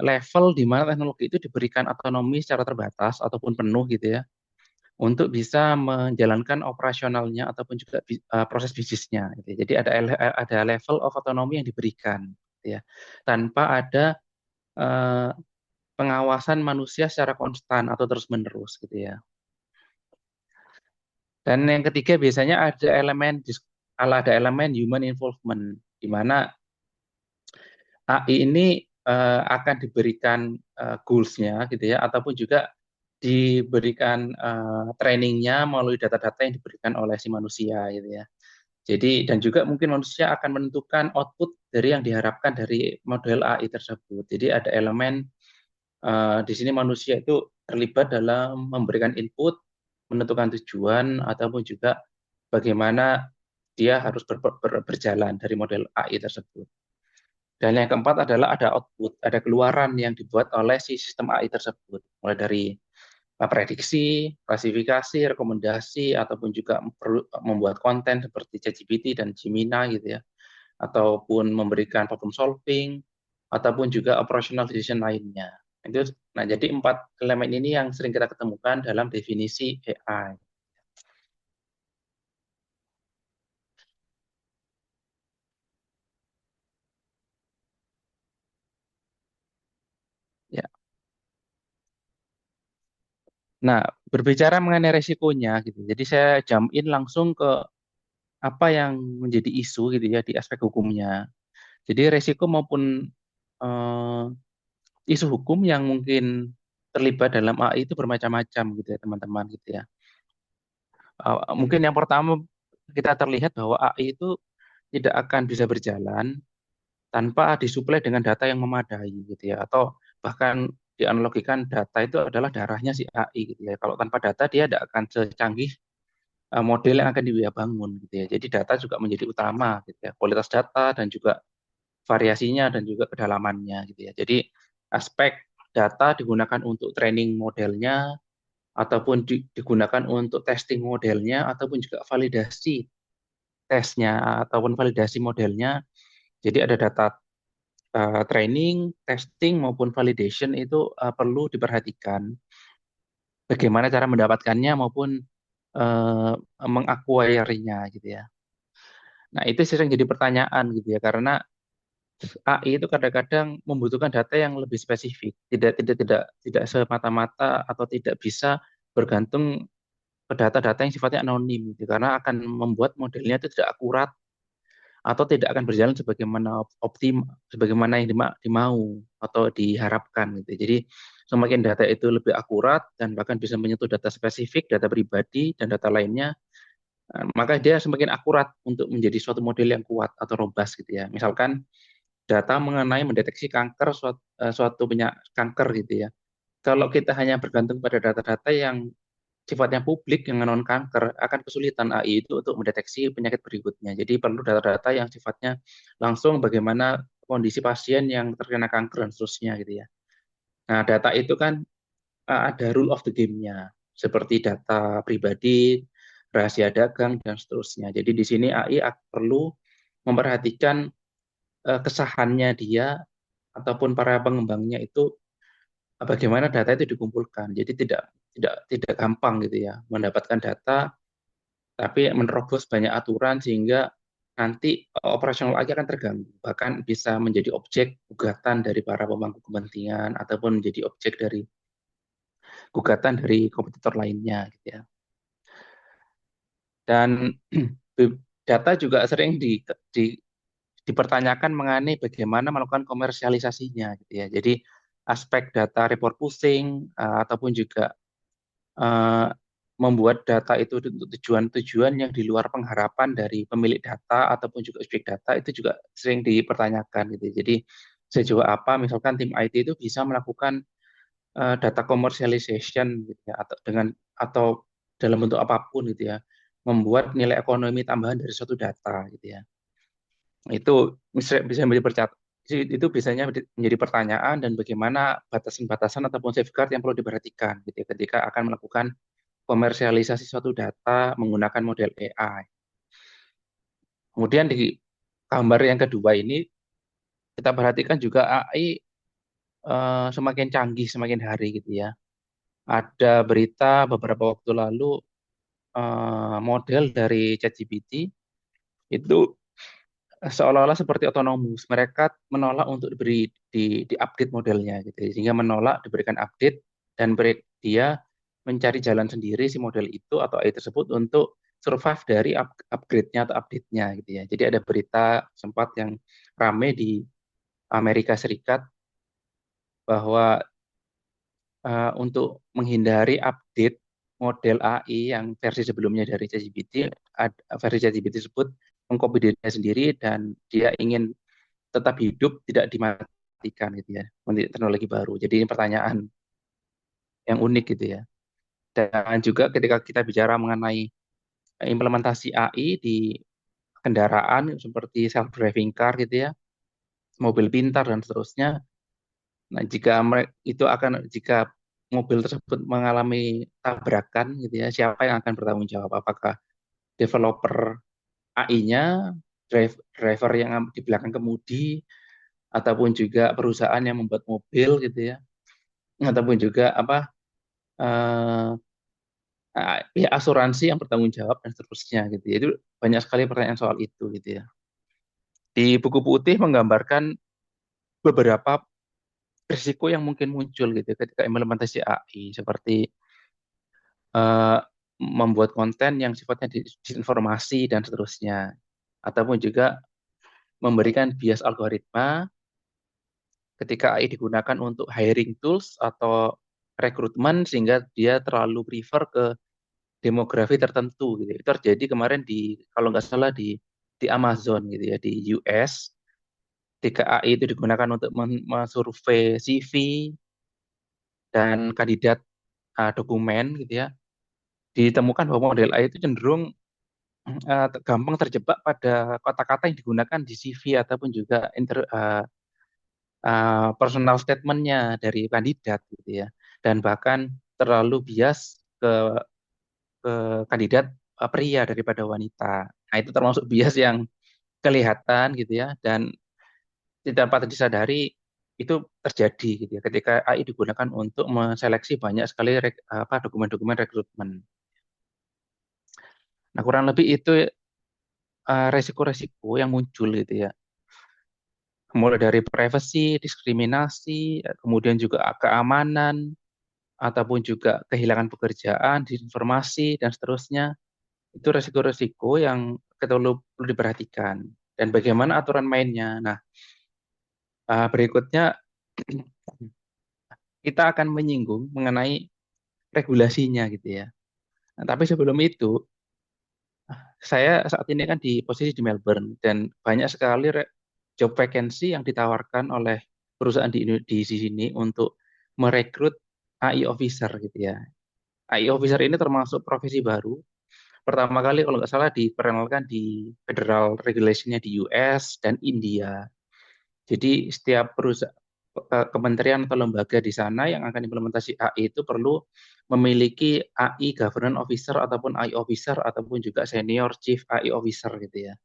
level di mana teknologi itu diberikan otonomi secara terbatas ataupun penuh gitu ya, untuk bisa menjalankan operasionalnya ataupun juga proses bisnisnya. Gitu. Jadi ada level of otonomi yang diberikan, gitu ya, tanpa ada pengawasan manusia secara konstan atau terus menerus, gitu ya. Dan yang ketiga biasanya ada elemen human involvement, di mana AI ini akan diberikan goals-nya, gitu ya, ataupun juga diberikan trainingnya melalui data-data yang diberikan oleh si manusia gitu ya. Jadi dan juga mungkin manusia akan menentukan output dari yang diharapkan dari model AI tersebut. Jadi ada elemen di sini manusia itu terlibat dalam memberikan input, menentukan tujuan ataupun juga bagaimana dia harus berjalan dari model AI tersebut. Dan yang keempat adalah ada output, ada keluaran yang dibuat oleh si sistem AI tersebut, mulai dari prediksi, klasifikasi, rekomendasi, ataupun juga membuat konten seperti ChatGPT dan Gemini gitu ya, ataupun memberikan problem solving, ataupun juga operational decision lainnya. Nah, jadi 4 elemen ini yang sering kita ketemukan dalam definisi AI. Ya. Nah, berbicara mengenai resikonya gitu. Jadi saya jump in langsung ke apa yang menjadi isu gitu ya di aspek hukumnya. Jadi resiko maupun isu hukum yang mungkin terlibat dalam AI itu bermacam-macam gitu ya teman-teman gitu ya. Mungkin yang pertama kita terlihat bahwa AI itu tidak akan bisa berjalan tanpa disuplai dengan data yang memadai gitu ya, atau bahkan dianalogikan data itu adalah darahnya si AI gitu ya. Kalau tanpa data dia tidak akan secanggih model yang akan dia bangun gitu ya. Jadi data juga menjadi utama gitu ya. Kualitas data dan juga variasinya dan juga kedalamannya gitu ya. Jadi aspek data digunakan untuk training modelnya ataupun digunakan untuk testing modelnya ataupun juga validasi tesnya ataupun validasi modelnya. Jadi ada data training, testing maupun validation itu perlu diperhatikan. Bagaimana cara mendapatkannya maupun mengakuirnya gitu ya. Nah, itu sering jadi pertanyaan gitu ya, karena AI itu kadang-kadang membutuhkan data yang lebih spesifik, tidak semata-mata atau tidak bisa bergantung ke data-data yang sifatnya anonim gitu, karena akan membuat modelnya itu tidak akurat atau tidak akan berjalan sebagaimana yang dimau atau diharapkan gitu. Jadi semakin data itu lebih akurat dan bahkan bisa menyentuh data spesifik, data pribadi dan data lainnya, maka dia semakin akurat untuk menjadi suatu model yang kuat atau robust gitu ya. Misalkan data mengenai mendeteksi kanker suatu kanker gitu ya. Kalau kita hanya bergantung pada data-data yang sifatnya publik yang non kanker, akan kesulitan AI itu untuk mendeteksi penyakit berikutnya. Jadi perlu data-data yang sifatnya langsung bagaimana kondisi pasien yang terkena kanker dan seterusnya gitu ya. Nah, data itu kan ada rule of the game-nya, seperti data pribadi, rahasia dagang dan seterusnya. Jadi di sini AI perlu memperhatikan kesahannya dia ataupun para pengembangnya itu bagaimana data itu dikumpulkan. Jadi tidak gampang gitu ya mendapatkan data, tapi menerobos banyak aturan sehingga nanti operasional AI akan terganggu, bahkan bisa menjadi objek gugatan dari para pemangku kepentingan ataupun menjadi objek dari gugatan dari kompetitor lainnya gitu ya. Dan data juga sering dipertanyakan mengenai bagaimana melakukan komersialisasinya gitu ya. Jadi aspek data repurposing ataupun juga membuat data itu untuk tujuan-tujuan yang di luar pengharapan dari pemilik data ataupun juga objek data itu juga sering dipertanyakan gitu. Jadi sejauh apa misalkan tim IT itu bisa melakukan data commercialization gitu ya, atau dalam bentuk apapun gitu ya, membuat nilai ekonomi tambahan dari suatu data gitu ya. Itu bisa itu biasanya menjadi pertanyaan dan bagaimana batasan-batasan ataupun safeguard yang perlu diperhatikan gitu ya, ketika akan melakukan komersialisasi suatu data menggunakan model AI. Kemudian di gambar yang kedua ini kita perhatikan juga AI semakin canggih semakin hari gitu ya. Ada berita beberapa waktu lalu model dari ChatGPT itu seolah-olah seperti otonomus. Mereka menolak untuk di-update modelnya gitu. Sehingga menolak diberikan update dan dia mencari jalan sendiri si model itu atau AI tersebut untuk survive dari upgrade-nya atau update-nya gitu ya. Jadi ada berita sempat yang rame di Amerika Serikat bahwa untuk menghindari update model AI yang versi sebelumnya dari ChatGPT, versi ChatGPT tersebut mengcopy dirinya sendiri dan dia ingin tetap hidup, tidak dimatikan gitu ya, teknologi baru. Jadi ini pertanyaan yang unik gitu ya. Dan juga ketika kita bicara mengenai implementasi AI di kendaraan seperti self-driving car gitu ya, mobil pintar dan seterusnya. Nah, jika mobil tersebut mengalami tabrakan gitu ya, siapa yang akan bertanggung jawab? Apakah developer AI-nya, driver yang di belakang kemudi, ataupun juga perusahaan yang membuat mobil gitu ya, ataupun juga pihak asuransi yang bertanggung jawab dan seterusnya gitu ya. Itu banyak sekali pertanyaan soal itu gitu ya. Di buku putih menggambarkan beberapa risiko yang mungkin muncul gitu ketika implementasi AI, seperti membuat konten yang sifatnya disinformasi dan seterusnya, ataupun juga memberikan bias algoritma ketika AI digunakan untuk hiring tools atau rekrutmen sehingga dia terlalu prefer ke demografi tertentu gitu. Itu terjadi kemarin kalau nggak salah di Amazon gitu ya, di US. Ketika AI itu digunakan untuk mensurvei CV dan kandidat dokumen gitu ya, ditemukan bahwa model AI itu cenderung gampang terjebak pada kata-kata yang digunakan di CV ataupun juga personal statement-nya dari kandidat gitu ya, dan bahkan terlalu bias ke kandidat pria daripada wanita. Nah, itu termasuk bias yang kelihatan gitu ya, dan tidak dapat disadari itu terjadi gitu ya ketika AI digunakan untuk menseleksi banyak sekali dokumen-dokumen rekrutmen. Nah, kurang lebih itu resiko-resiko yang muncul gitu ya. Mulai dari privacy, diskriminasi, kemudian juga keamanan, ataupun juga kehilangan pekerjaan, disinformasi, dan seterusnya. Itu resiko-resiko yang perlu diperhatikan. Dan bagaimana aturan mainnya. Nah, berikutnya kita akan menyinggung mengenai regulasinya gitu ya. Nah, tapi sebelum itu, saya saat ini kan di posisi di Melbourne dan banyak sekali job vacancy yang ditawarkan oleh perusahaan di sini untuk merekrut AI officer gitu ya. AI officer ini termasuk profesi baru. Pertama kali kalau nggak salah diperkenalkan di federal regulation-nya di US dan India. Jadi setiap perusahaan kementerian atau lembaga di sana yang akan implementasi AI itu perlu memiliki AI governance officer ataupun AI officer ataupun juga senior chief AI officer gitu ya.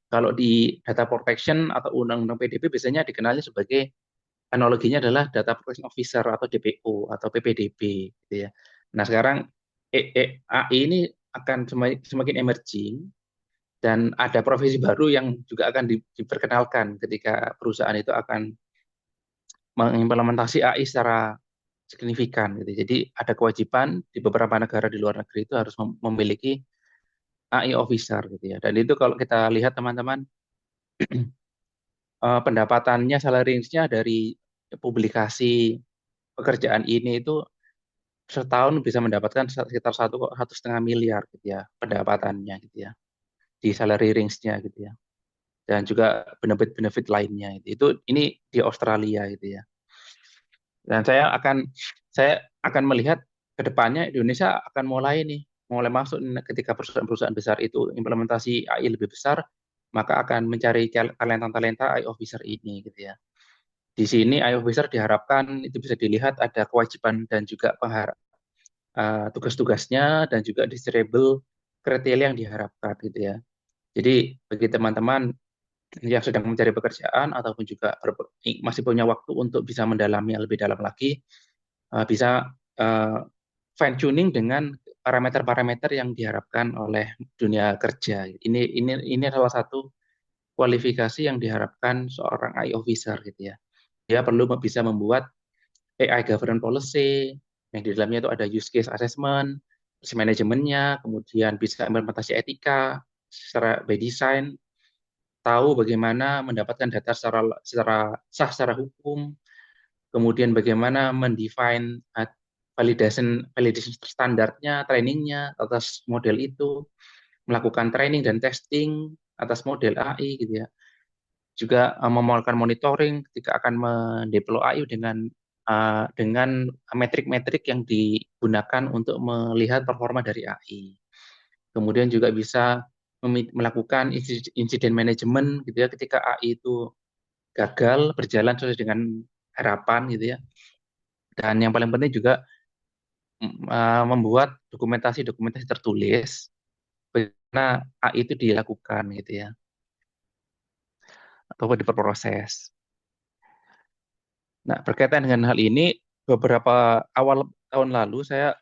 Kalau di data protection atau undang-undang PDP biasanya dikenalnya sebagai analoginya adalah data protection officer atau DPO atau PPDB gitu ya. Nah, sekarang AI ini akan semakin emerging dan ada profesi baru yang juga akan diperkenalkan ketika perusahaan itu akan mengimplementasi AI secara signifikan gitu. Jadi ada kewajiban di beberapa negara di luar negeri itu harus memiliki AI officer gitu ya. Dan itu kalau kita lihat teman-teman pendapatannya salary range-nya dari publikasi pekerjaan ini itu setahun bisa mendapatkan sekitar 1,5 miliar gitu ya pendapatannya gitu ya di salary range-nya gitu ya. Dan juga benefit-benefit lainnya ini di Australia gitu ya. Dan saya akan melihat ke depannya Indonesia akan mulai masuk ketika perusahaan-perusahaan besar itu implementasi AI lebih besar, maka akan mencari talenta-talenta AI officer ini gitu ya. Di sini AI officer diharapkan itu bisa dilihat ada kewajiban dan juga tugas-tugasnya dan juga desirable kriteria yang diharapkan gitu ya. Jadi bagi teman-teman yang sedang mencari pekerjaan ataupun juga masih punya waktu untuk bisa mendalami lebih dalam lagi, bisa fine tuning dengan parameter-parameter yang diharapkan oleh dunia kerja. Ini salah satu kualifikasi yang diharapkan seorang AI officer gitu ya. Dia perlu bisa membuat AI governance policy yang di dalamnya itu ada use case assessment, manajemennya, kemudian bisa implementasi etika secara by design, tahu bagaimana mendapatkan data secara sah secara hukum, kemudian bagaimana mendefine validation standarnya, trainingnya atas model itu, melakukan training dan testing atas model AI gitu ya. Juga melakukan monitoring ketika akan mendeploy AI dengan metrik-metrik yang digunakan untuk melihat performa dari AI. Kemudian juga bisa melakukan insiden manajemen gitu ya ketika AI itu gagal berjalan sesuai dengan harapan gitu ya. Dan yang paling penting juga membuat dokumentasi tertulis bagaimana AI itu dilakukan gitu ya atau diproses. Nah, berkaitan dengan hal ini beberapa awal tahun lalu saya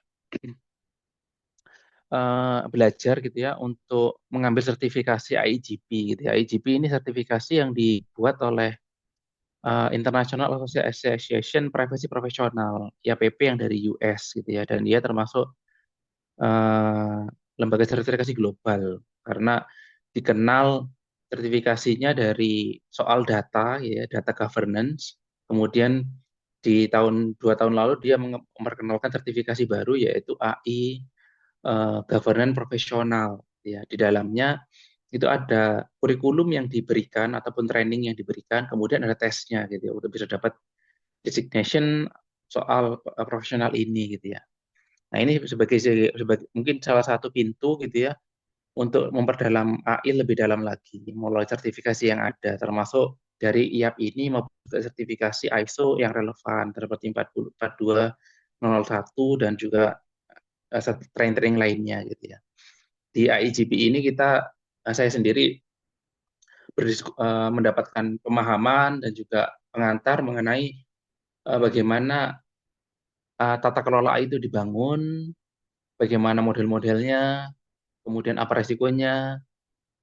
belajar gitu ya untuk mengambil sertifikasi IGP gitu ya. IGP ini sertifikasi yang dibuat oleh International Association Privacy Professional (IAPP) yang dari US gitu ya, dan dia termasuk lembaga sertifikasi global karena dikenal sertifikasinya dari soal data ya, data governance, kemudian di 2 tahun lalu dia memperkenalkan sertifikasi baru yaitu AI Governance Profesional. Ya, di dalamnya itu ada kurikulum yang diberikan ataupun training yang diberikan, kemudian ada tesnya gitu ya, untuk bisa dapat designation soal profesional ini gitu ya. Nah ini sebagai mungkin salah satu pintu gitu ya untuk memperdalam AI lebih dalam lagi melalui sertifikasi yang ada, termasuk dari IAP ini maupun sertifikasi ISO yang relevan seperti 42001 dan juga training lainnya gitu ya. Di AIGP ini saya sendiri mendapatkan pemahaman dan juga pengantar mengenai bagaimana tata kelola AI itu dibangun, bagaimana model-modelnya, kemudian apa resikonya,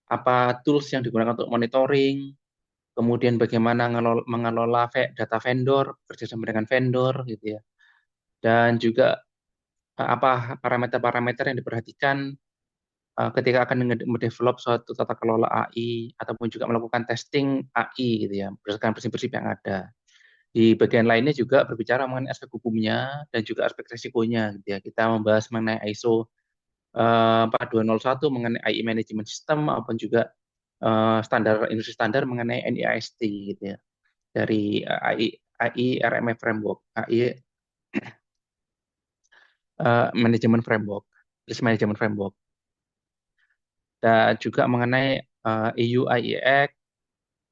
apa tools yang digunakan untuk monitoring, kemudian bagaimana mengelola data vendor, kerjasama dengan vendor, gitu ya. Dan juga apa parameter-parameter yang diperhatikan ketika akan mendevelop suatu tata kelola AI ataupun juga melakukan testing AI, gitu ya, berdasarkan prinsip-prinsip yang ada. Di bagian lainnya juga berbicara mengenai aspek hukumnya dan juga aspek risikonya, gitu ya. Kita membahas mengenai ISO 4201 mengenai AI Management System maupun juga standar industri standar mengenai NIST gitu ya, dari AI RMF Framework, AI Management Framework, Risk Management Framework, dan juga mengenai EU IEX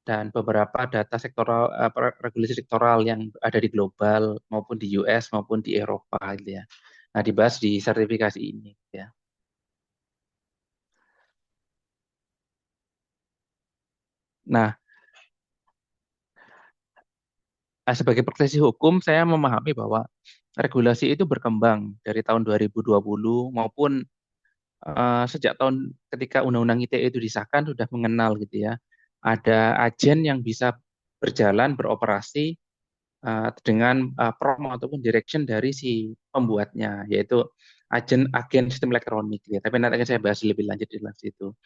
dan beberapa data sektoral, regulasi sektoral yang ada di global maupun di US maupun di Eropa gitu ya. Nah, dibahas di sertifikasi ini ya. Nah, sebagai praktisi hukum, saya memahami bahwa regulasi itu berkembang dari tahun 2020 maupun sejak tahun ketika Undang-Undang ITE itu disahkan sudah mengenal gitu ya. Ada agen yang bisa berjalan beroperasi dengan prompt ataupun direction dari si pembuatnya, yaitu agen sistem elektronik gitu ya. Tapi nanti akan saya bahas lebih lanjut di dalam situ.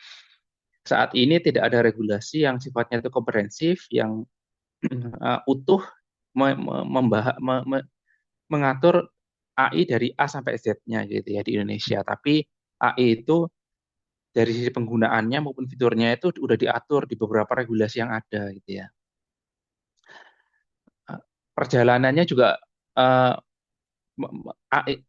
Saat ini tidak ada regulasi yang sifatnya itu komprehensif yang utuh mengatur AI dari A sampai Z-nya gitu ya di Indonesia. Tapi AI itu dari sisi penggunaannya maupun fiturnya itu udah diatur di beberapa regulasi yang ada gitu ya. Perjalanannya juga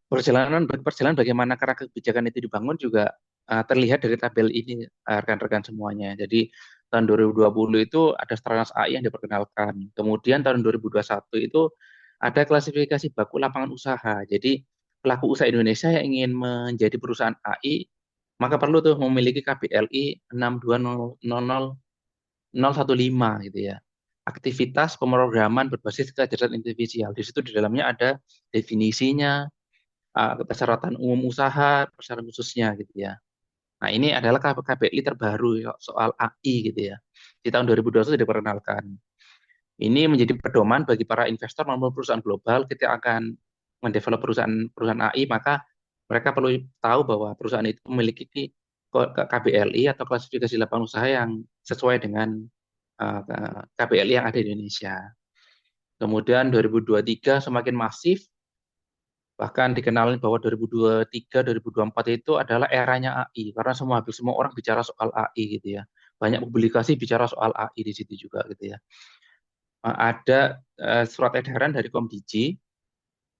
perjalanan bagaimana kerangka kebijakan itu dibangun juga terlihat dari tabel ini rekan-rekan semuanya. Jadi tahun 2020 itu ada Stranas AI yang diperkenalkan. Kemudian tahun 2021 itu ada klasifikasi baku lapangan usaha. Jadi pelaku usaha Indonesia yang ingin menjadi perusahaan AI maka perlu tuh memiliki KBLI 6200015 gitu ya. Aktivitas pemrograman berbasis kecerdasan artifisial. Di situ di dalamnya ada definisinya, persyaratan umum usaha, persyaratan khususnya gitu ya. Nah, ini adalah KBLI terbaru soal AI gitu ya. Di tahun 2021 diperkenalkan. Ini menjadi pedoman bagi para investor maupun perusahaan global ketika akan mendevelop perusahaan AI, maka mereka perlu tahu bahwa perusahaan itu memiliki KBLI atau klasifikasi lapangan usaha yang sesuai dengan KBLI yang ada di Indonesia. Kemudian 2023 semakin masif, bahkan dikenalin bahwa 2023-2024 itu adalah eranya AI, karena semua orang bicara soal AI gitu ya. Banyak publikasi bicara soal AI di situ juga gitu ya. Ada surat edaran dari Komdigi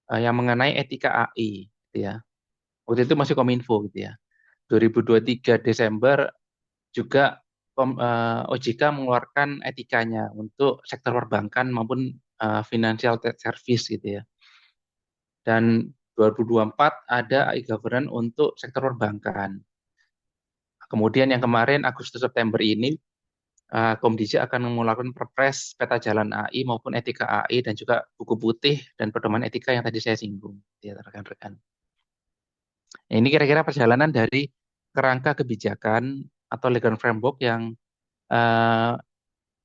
yang mengenai etika AI gitu ya. Waktu itu masih Kominfo gitu ya. 2023 Desember juga OJK mengeluarkan etikanya untuk sektor perbankan maupun financial service gitu ya. Dan 2024 ada e-governance untuk sektor perbankan. Kemudian yang kemarin Agustus September ini Komdigi akan mengeluarkan perpres peta jalan AI maupun etika AI dan juga buku putih dan pedoman etika yang tadi saya singgung ya rekan-rekan. Ini kira-kira perjalanan dari kerangka kebijakan atau legal framework yang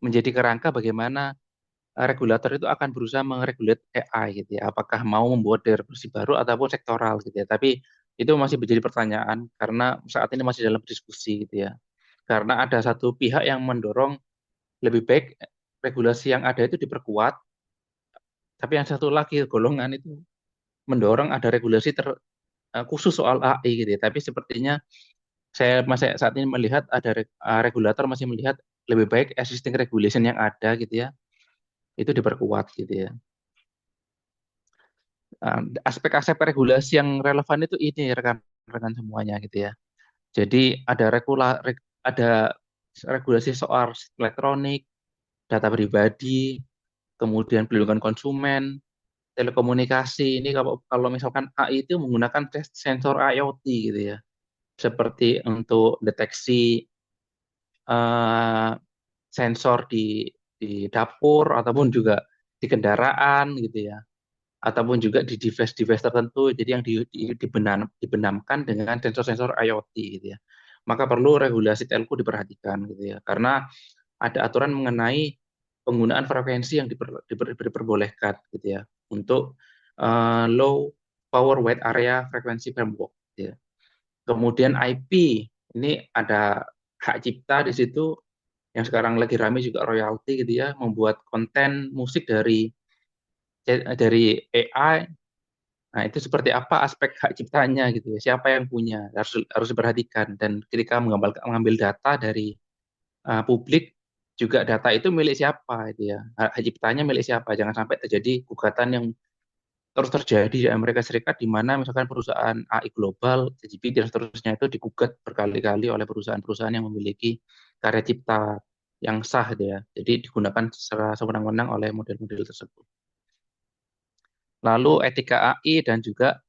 menjadi kerangka bagaimana regulator itu akan berusaha meregulate AI gitu ya. Apakah mau membuat regulasi baru ataupun sektoral gitu ya. Tapi itu masih menjadi pertanyaan karena saat ini masih dalam diskusi gitu ya. Karena ada satu pihak yang mendorong lebih baik regulasi yang ada itu diperkuat Tapi yang satu lagi golongan itu mendorong ada regulasi khusus soal AI gitu ya. Tapi sepertinya saya masih saat ini melihat ada regulator masih melihat lebih baik existing regulation yang ada gitu ya, itu diperkuat gitu ya. Aspek-aspek regulasi yang relevan itu ini rekan-rekan semuanya gitu ya. Jadi ada regulasi soal elektronik, data pribadi, kemudian perlindungan konsumen, telekomunikasi. Ini kalau misalkan AI itu menggunakan sensor IoT gitu ya, seperti untuk deteksi eh, sensor di dapur ataupun juga di kendaraan gitu ya, ataupun juga di device-device tertentu. Jadi yang dibenamkan dengan sensor-sensor IoT gitu ya. Maka perlu regulasi telco diperhatikan gitu ya, karena ada aturan mengenai penggunaan frekuensi yang diperbolehkan gitu ya untuk low power wide area frequency framework gitu ya. Kemudian IP, ini ada hak cipta di situ yang sekarang lagi rame juga royalti gitu ya, membuat konten musik dari AI. Nah, itu seperti apa aspek hak ciptanya gitu ya, siapa yang punya, harus diperhatikan. Dan ketika mengambil data dari publik, juga data itu milik siapa itu ya, hak ciptanya milik siapa, jangan sampai terjadi gugatan yang terus terjadi di Amerika Serikat di mana misalkan perusahaan AI global, CGP dan seterusnya itu digugat berkali-kali oleh perusahaan-perusahaan yang memiliki karya cipta yang sah gitu ya. Jadi digunakan secara sewenang-wenang oleh model-model tersebut. Lalu etika AI dan juga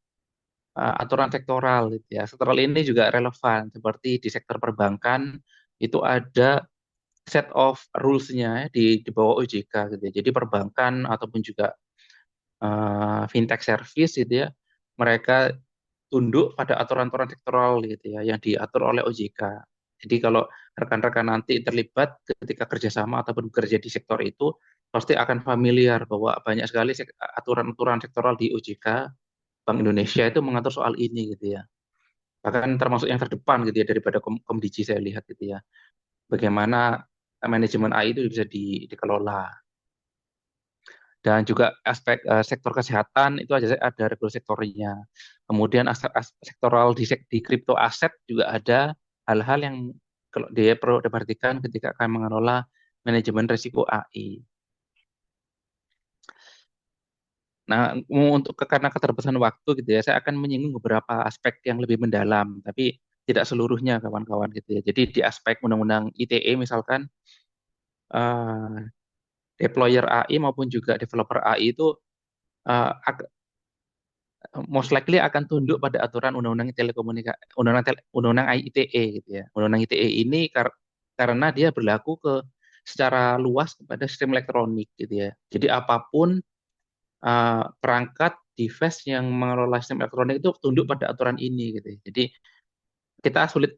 aturan sektoral gitu ya. Sektoral ini juga relevan seperti di sektor perbankan itu ada set of rules-nya di bawah OJK gitu ya. Jadi perbankan ataupun juga fintech service gitu ya, mereka tunduk pada aturan-aturan sektoral gitu ya yang diatur oleh OJK. Jadi kalau rekan-rekan nanti terlibat ketika kerjasama ataupun bekerja di sektor itu, pasti akan familiar bahwa banyak sekali aturan-aturan sektoral di OJK, Bank Indonesia itu mengatur soal ini gitu ya. Bahkan termasuk yang terdepan gitu ya daripada Komdigi saya lihat gitu ya. Bagaimana manajemen AI itu bisa dikelola. Dan juga aspek sektor kesehatan itu ada regulasi sektornya. Kemudian aspek sektoral di kripto aset juga ada hal-hal yang kalau dia perlu diperhatikan ketika akan mengelola manajemen risiko AI. Nah, karena keterbatasan waktu gitu ya, saya akan menyinggung beberapa aspek yang lebih mendalam, tapi tidak seluruhnya kawan-kawan gitu ya. Jadi di aspek undang-undang ITE misalkan deployer AI maupun juga developer AI itu uh, most likely akan tunduk pada aturan undang-undang telekomunikasi, undang-undang ITE gitu ya. Undang-undang ITE ini karena dia berlaku secara luas kepada sistem elektronik gitu ya. Jadi apapun perangkat device yang mengelola sistem elektronik itu tunduk pada aturan ini gitu ya. Jadi kita sulit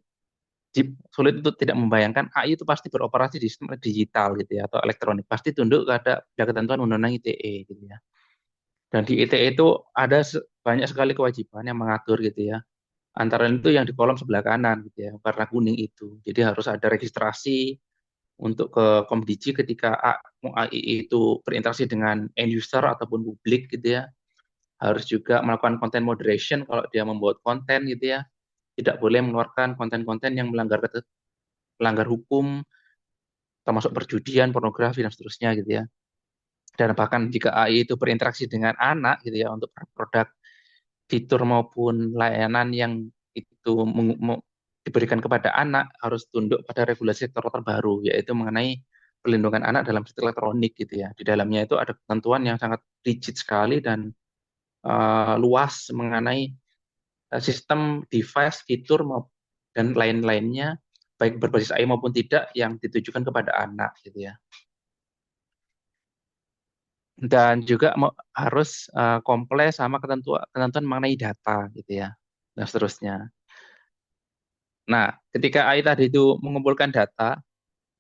untuk tidak membayangkan AI itu pasti beroperasi di sistem digital gitu ya atau elektronik, pasti tunduk pada ketentuan undang-undang ITE gitu ya. Dan di ITE itu ada banyak sekali kewajiban yang mengatur gitu ya. Antara itu yang di kolom sebelah kanan gitu ya, warna kuning itu. Jadi harus ada registrasi untuk ke Komdigi ketika AI itu berinteraksi dengan end user ataupun publik gitu ya. Harus juga melakukan content moderation kalau dia membuat konten gitu ya. Tidak boleh mengeluarkan konten-konten yang melanggar hukum, termasuk perjudian, pornografi dan seterusnya gitu ya. Dan bahkan jika AI itu berinteraksi dengan anak gitu ya untuk produk fitur maupun layanan yang itu diberikan kepada anak harus tunduk pada regulasi sektor terbaru yaitu mengenai perlindungan anak dalam sistem elektronik gitu ya. Di dalamnya itu ada ketentuan yang sangat rigid sekali dan luas mengenai sistem device, fitur dan lain-lainnya baik berbasis AI maupun tidak yang ditujukan kepada anak gitu ya. Dan juga harus comply sama ketentuan mengenai data gitu ya dan seterusnya. Nah, ketika AI tadi itu mengumpulkan data,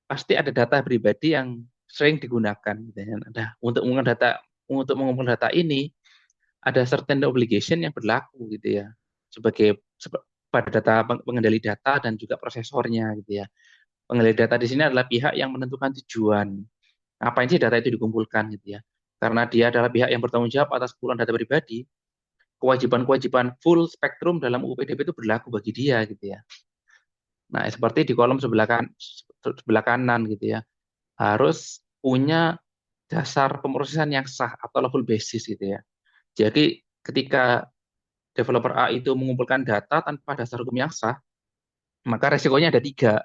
pasti ada data pribadi yang sering digunakan gitu ya. Nah, untuk mengumpulkan data ini ada certain obligation yang berlaku gitu ya pada data pengendali data dan juga prosesornya gitu ya. Pengendali data di sini adalah pihak yang menentukan tujuan ngapain sih data itu dikumpulkan gitu ya. karena dia adalah pihak yang bertanggung jawab atas puluhan data pribadi, kewajiban-kewajiban full spektrum dalam UU PDP itu berlaku bagi dia gitu ya. Nah, seperti di kolom sebelah kanan gitu ya, harus punya dasar pemrosesan yang sah atau level basis gitu ya. Jadi ketika developer A itu mengumpulkan data tanpa dasar hukum yang sah, maka resikonya ada 3.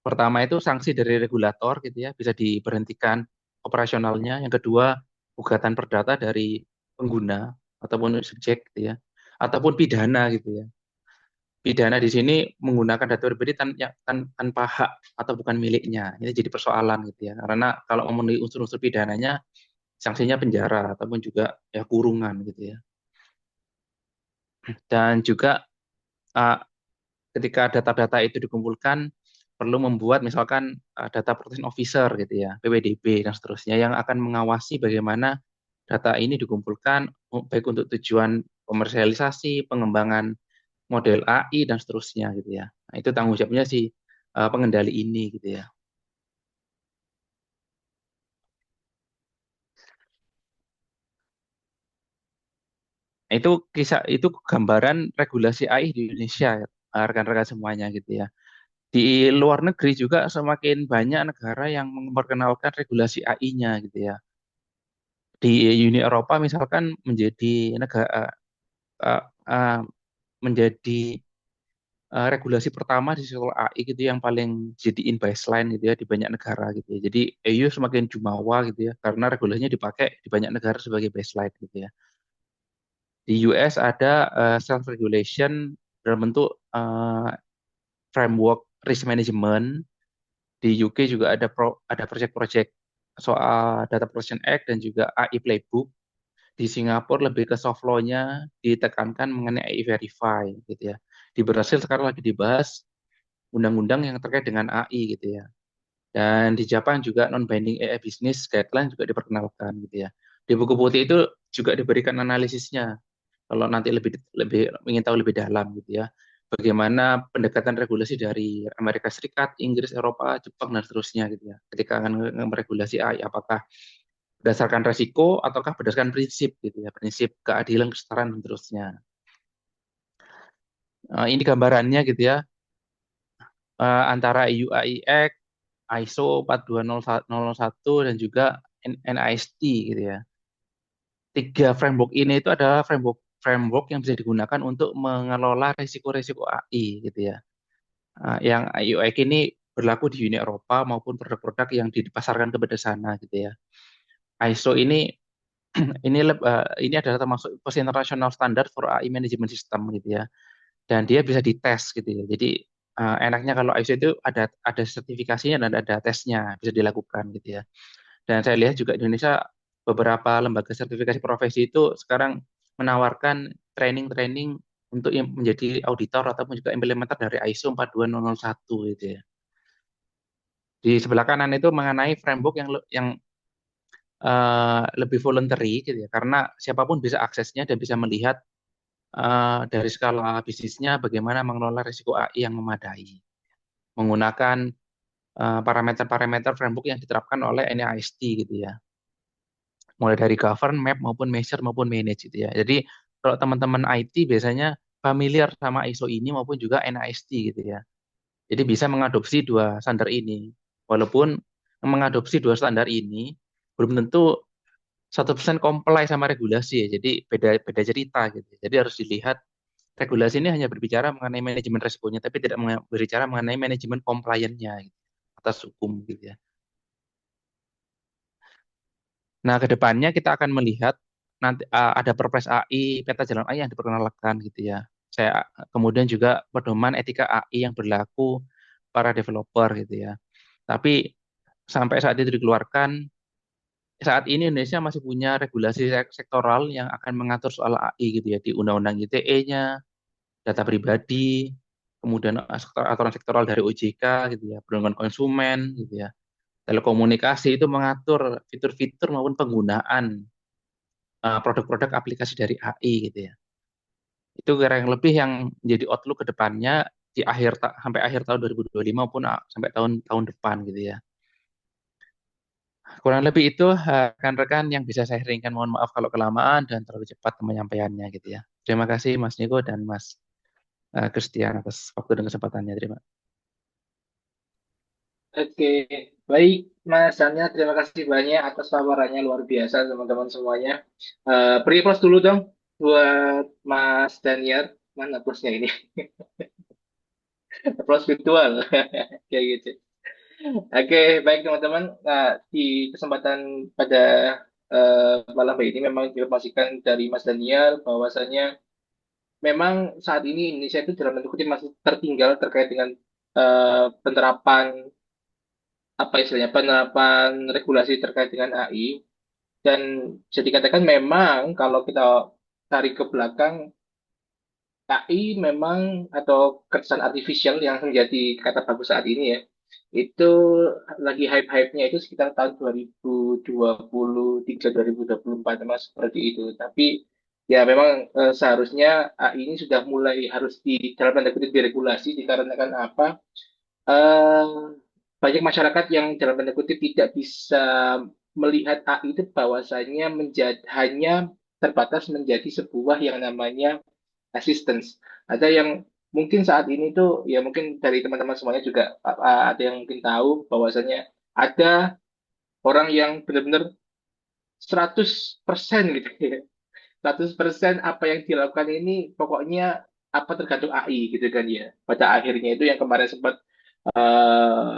Pertama itu sanksi dari regulator gitu ya, bisa diberhentikan operasionalnya. Yang kedua, gugatan perdata dari pengguna ataupun subjek gitu ya, ataupun pidana gitu ya. Pidana di sini menggunakan data pribadi tanpa hak atau bukan miliknya. Ini jadi persoalan gitu ya. Karena kalau memenuhi unsur-unsur pidananya, sanksinya penjara ataupun juga ya kurungan gitu ya. Dan juga ketika data-data itu dikumpulkan perlu membuat misalkan data protection officer gitu ya, PPDB dan seterusnya yang akan mengawasi bagaimana data ini dikumpulkan baik untuk tujuan komersialisasi, pengembangan model AI dan seterusnya gitu ya. Nah, itu tanggung jawabnya si pengendali ini gitu ya. Nah, itu gambaran regulasi AI di Indonesia ya, rekan-rekan semuanya gitu ya. Di luar negeri juga semakin banyak negara yang memperkenalkan regulasi AI-nya gitu ya. Di Uni Eropa misalkan menjadi negara uh, uh, menjadi regulasi pertama di soal AI gitu yang paling jadiin baseline gitu ya di banyak negara gitu ya. Jadi EU semakin jumawa gitu ya karena regulasinya dipakai di banyak negara sebagai baseline gitu ya. Di US ada self regulation dalam bentuk framework risk management. Di UK juga ada project-project soal Data Protection Act dan juga AI Playbook. Di Singapura lebih ke soft law-nya ditekankan mengenai AI Verify gitu ya. Di Brasil sekarang lagi dibahas undang-undang yang terkait dengan AI gitu ya. Dan di Jepang juga non-binding AI business guideline juga diperkenalkan gitu ya. Di buku putih itu juga diberikan analisisnya kalau nanti lebih ingin tahu lebih dalam gitu ya. Bagaimana pendekatan regulasi dari Amerika Serikat, Inggris, Eropa, Jepang dan seterusnya gitu ya. Ketika akan meregulasi AI apakah berdasarkan resiko ataukah berdasarkan prinsip gitu ya, prinsip keadilan, kesetaraan dan seterusnya. Ini gambarannya gitu ya, antara EU AI Act, ISO 42001 dan juga NIST gitu ya. 3 framework ini itu adalah framework yang bisa digunakan untuk mengelola risiko-risiko AI gitu ya. Yang EU AI ini berlaku di Uni Eropa maupun produk-produk yang dipasarkan kepada sana gitu ya. ISO ini adalah termasuk international standard for AI management system gitu ya. Dan dia bisa dites gitu ya. Jadi enaknya kalau ISO itu ada sertifikasinya dan ada tesnya bisa dilakukan gitu ya. Dan saya lihat juga di Indonesia beberapa lembaga sertifikasi profesi itu sekarang menawarkan training-training untuk yang menjadi auditor ataupun juga implementer dari ISO 42001 gitu ya. Di sebelah kanan itu mengenai framework yang lebih voluntary gitu ya, karena siapapun bisa aksesnya dan bisa melihat dari skala bisnisnya bagaimana mengelola risiko AI yang memadai menggunakan parameter-parameter framework yang diterapkan oleh NIST gitu ya. Mulai dari govern, map maupun measure maupun manage gitu ya. Jadi kalau teman-teman IT biasanya familiar sama ISO ini maupun juga NIST gitu ya. Jadi bisa mengadopsi dua standar ini. Walaupun mengadopsi dua standar ini belum tentu 100% comply sama regulasi ya. Jadi beda beda cerita gitu. Jadi harus dilihat regulasi ini hanya berbicara mengenai manajemen resikonya, tapi tidak berbicara mengenai manajemen compliance-nya gitu, atas hukum gitu ya. Nah, ke depannya kita akan melihat nanti ada Perpres AI, peta jalan AI yang diperkenalkan gitu ya. Saya kemudian juga pedoman etika AI yang berlaku para developer gitu ya. Tapi sampai saat itu dikeluarkan, saat ini Indonesia masih punya regulasi sektoral yang akan mengatur soal AI gitu ya di Undang-Undang ITE-nya, data pribadi, kemudian aturan sektoral dari OJK gitu ya, perlindungan konsumen gitu ya. Telekomunikasi itu mengatur fitur-fitur maupun penggunaan produk-produk aplikasi dari AI gitu ya. Itu kira yang lebih yang menjadi outlook ke depannya di sampai akhir tahun 2025 maupun sampai tahun depan gitu ya. kurang lebih itu rekan-rekan yang bisa saya ringkan. Mohon maaf kalau kelamaan dan terlalu cepat penyampaiannya gitu ya. Terima kasih Mas Niko dan Mas Christian atas waktu dan kesempatannya. Terima kasih. Oke, baik Mas Daniel, terima kasih banyak atas paparannya luar biasa teman-teman semuanya. Beri applause dulu dong buat Mas Daniel. Mana applause-nya ini? Applause virtual. Kayak gitu. Oke, baik teman-teman. Nah, di kesempatan pada malam hari ini memang diinformasikan dari Mas Daniel bahwasanya memang saat ini Indonesia itu dalam tanda kutip masih tertinggal terkait dengan penerapan apa istilahnya penerapan regulasi terkait dengan AI dan bisa dikatakan memang kalau kita tarik ke belakang AI memang atau kecerdasan artificial yang menjadi kata bagus saat ini ya itu lagi hype-hype-nya itu sekitar tahun 2023 2024 mas seperti itu tapi ya memang seharusnya AI ini sudah mulai harus dalam tanda kutip diregulasi dikarenakan apa eh, banyak masyarakat yang dalam tanda kutip tidak bisa melihat AI itu bahwasanya hanya terbatas menjadi sebuah yang namanya assistance. Ada yang mungkin saat ini tuh ya mungkin dari teman-teman semuanya juga ada yang mungkin tahu bahwasanya ada orang yang benar-benar 100% gitu ya. 100% apa yang dilakukan ini pokoknya apa tergantung AI gitu kan ya. Pada akhirnya itu yang kemarin sempat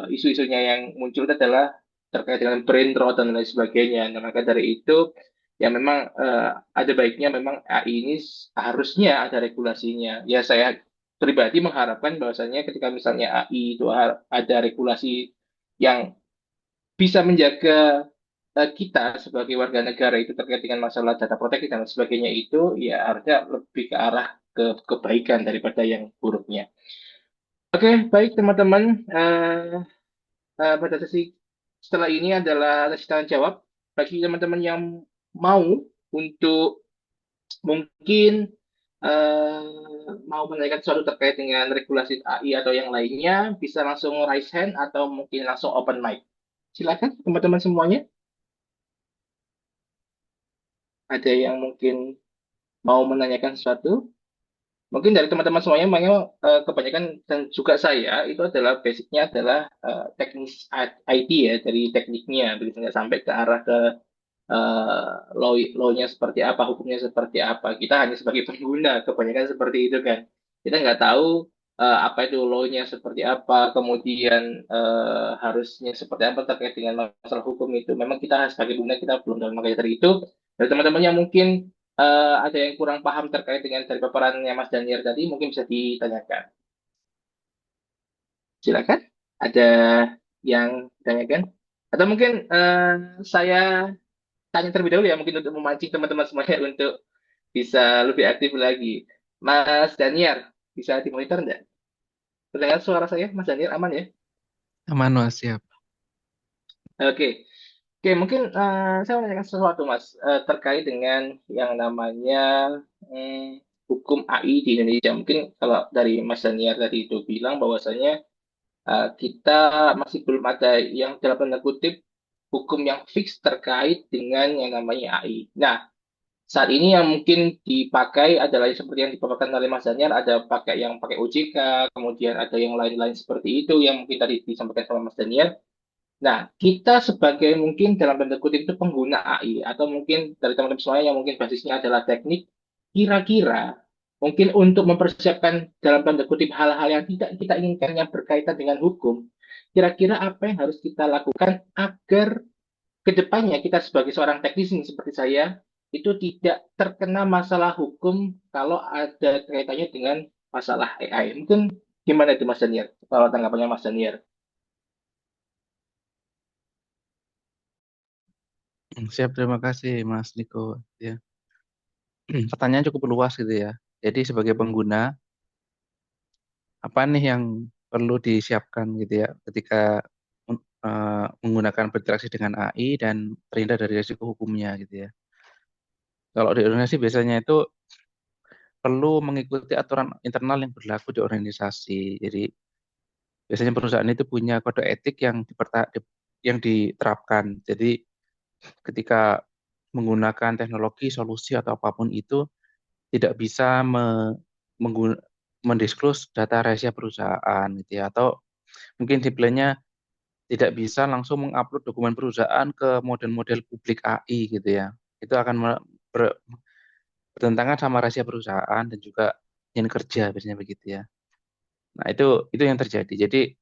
isu-isunya yang muncul itu adalah terkait dengan brain rot dan lain sebagainya. Nah, maka dari itu ya memang ada baiknya memang AI ini harusnya ada regulasinya. Ya saya pribadi mengharapkan bahwasanya ketika misalnya AI itu ada regulasi yang bisa menjaga kita sebagai warga negara itu terkait dengan masalah data proteksi dan sebagainya itu ya harusnya lebih ke arah kebaikan daripada yang buruknya. Oke, baik teman-teman. Pada sesi setelah ini adalah sesi tanya jawab bagi teman-teman yang mau untuk mungkin mau menanyakan sesuatu terkait dengan regulasi AI atau yang lainnya bisa langsung raise hand atau mungkin langsung open mic. Silakan teman-teman semuanya. Ada yang mungkin mau menanyakan sesuatu? Mungkin dari teman-teman semuanya, makanya kebanyakan dan juga saya itu adalah basicnya adalah teknis IT ya dari tekniknya, begitu nggak sampai ke arah ke law-nya seperti apa, hukumnya seperti apa. Kita hanya sebagai pengguna, kebanyakan seperti itu kan. Kita nggak tahu apa itu law-nya seperti apa, kemudian harusnya seperti apa terkait dengan masalah hukum itu. Memang kita sebagai pengguna kita belum tahu makanya dari itu. Dari teman-teman yang mungkin ada yang kurang paham terkait dengan dari paparannya Mas Daniel tadi, mungkin bisa ditanyakan. Silakan. Ada yang ditanyakan? Atau mungkin saya tanya terlebih dahulu ya mungkin untuk memancing teman-teman semuanya untuk bisa lebih aktif lagi. Mas Daniel, bisa dimonitor enggak? Terdengar suara saya, Mas Daniel, aman ya? Aman Mas, siap. Oke, oke mungkin saya mau menanyakan sesuatu Mas terkait dengan yang namanya hukum AI di Indonesia. Mungkin kalau dari Mas Daniel tadi itu bilang bahwasanya kita masih belum ada yang dalam tanda kutip hukum yang fix terkait dengan yang namanya AI. Nah, saat ini yang mungkin dipakai adalah seperti yang dipaparkan oleh Mas Daniel, ada yang pakai OJK, kemudian ada yang lain-lain seperti itu yang mungkin tadi disampaikan sama Mas Daniel. Nah, kita sebagai mungkin dalam tanda kutip itu pengguna AI atau mungkin dari teman-teman semuanya yang mungkin basisnya adalah teknik, kira-kira mungkin untuk mempersiapkan dalam tanda kutip hal-hal yang tidak kita inginkan yang berkaitan dengan hukum, kira-kira apa yang harus kita lakukan agar kedepannya kita sebagai seorang teknisi seperti saya itu tidak terkena masalah hukum kalau ada kaitannya dengan masalah AI. Mungkin gimana itu Mas Daniel? Kalau tanggapannya Mas Daniel. Siap, terima kasih Mas Niko. Ya. Pertanyaan cukup luas gitu ya. Jadi sebagai pengguna, apa nih yang perlu disiapkan gitu ya ketika menggunakan berinteraksi dengan AI dan terhindar dari risiko hukumnya gitu ya. Kalau di organisasi biasanya itu perlu mengikuti aturan internal yang berlaku di organisasi. Jadi biasanya perusahaan itu punya kode etik yang yang diterapkan. Jadi ketika menggunakan teknologi, solusi atau apapun itu tidak bisa mendisclose data rahasia perusahaan gitu ya, atau mungkin diplenya tidak bisa langsung mengupload dokumen perusahaan ke model-model publik AI gitu ya. Itu akan bertentangan sama rahasia perusahaan dan juga izin kerja biasanya begitu ya. Nah, itu yang terjadi. Jadi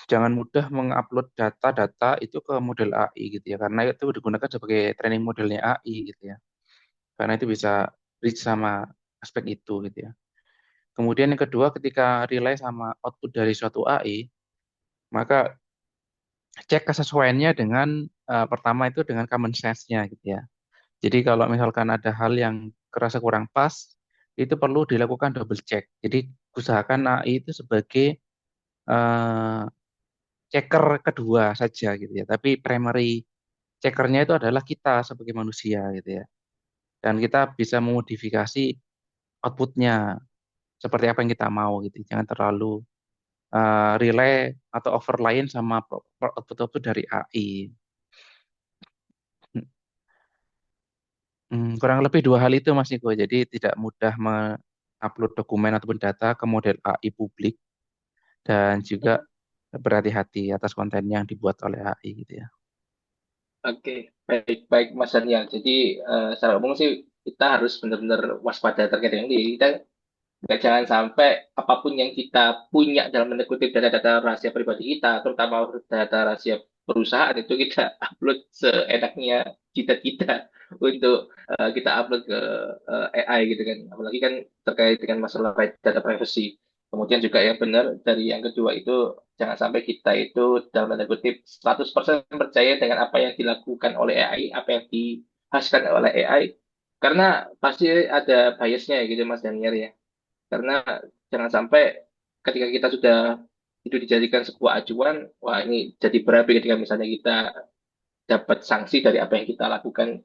jangan mudah mengupload data-data itu ke model AI gitu ya, karena itu digunakan sebagai training modelnya AI gitu ya. Karena itu bisa reach sama aspek itu gitu ya. Kemudian yang kedua, ketika relay sama output dari suatu AI, maka cek kesesuaiannya dengan pertama itu dengan common sense-nya gitu ya. Jadi kalau misalkan ada hal yang kerasa kurang pas, itu perlu dilakukan double check. Jadi usahakan AI itu sebagai eh, checker kedua saja gitu ya. Tapi primary checkernya itu adalah kita sebagai manusia gitu ya. Dan kita bisa memodifikasi outputnya seperti apa yang kita mau gitu. Jangan terlalu relay atau overlain sama output-output dari AI. Kurang lebih dua hal itu Mas Niko. Jadi tidak mudah mengupload dokumen ataupun data ke model AI publik dan juga berhati-hati atas konten yang dibuat oleh AI gitu ya. Oke, baik baik Mas Daniel. Jadi secara umum sih kita harus benar-benar waspada terkait dengan ini. Kita nggak jangan sampai apapun yang kita punya dalam tanda kutip data-data rahasia pribadi kita, terutama data rahasia perusahaan itu kita upload seenaknya kita untuk kita upload ke AI gitu kan. Apalagi kan terkait dengan masalah data privacy. Kemudian juga yang benar dari yang kedua itu jangan sampai kita itu dalam tanda kutip 100% percaya dengan apa yang dilakukan oleh AI, apa yang dihasilkan oleh AI. Karena pasti ada biasnya ya gitu Mas Daniel ya. Karena jangan sampai ketika kita sudah itu dijadikan sebuah acuan, wah ini jadi berapi ketika misalnya kita dapat sanksi dari apa yang kita lakukan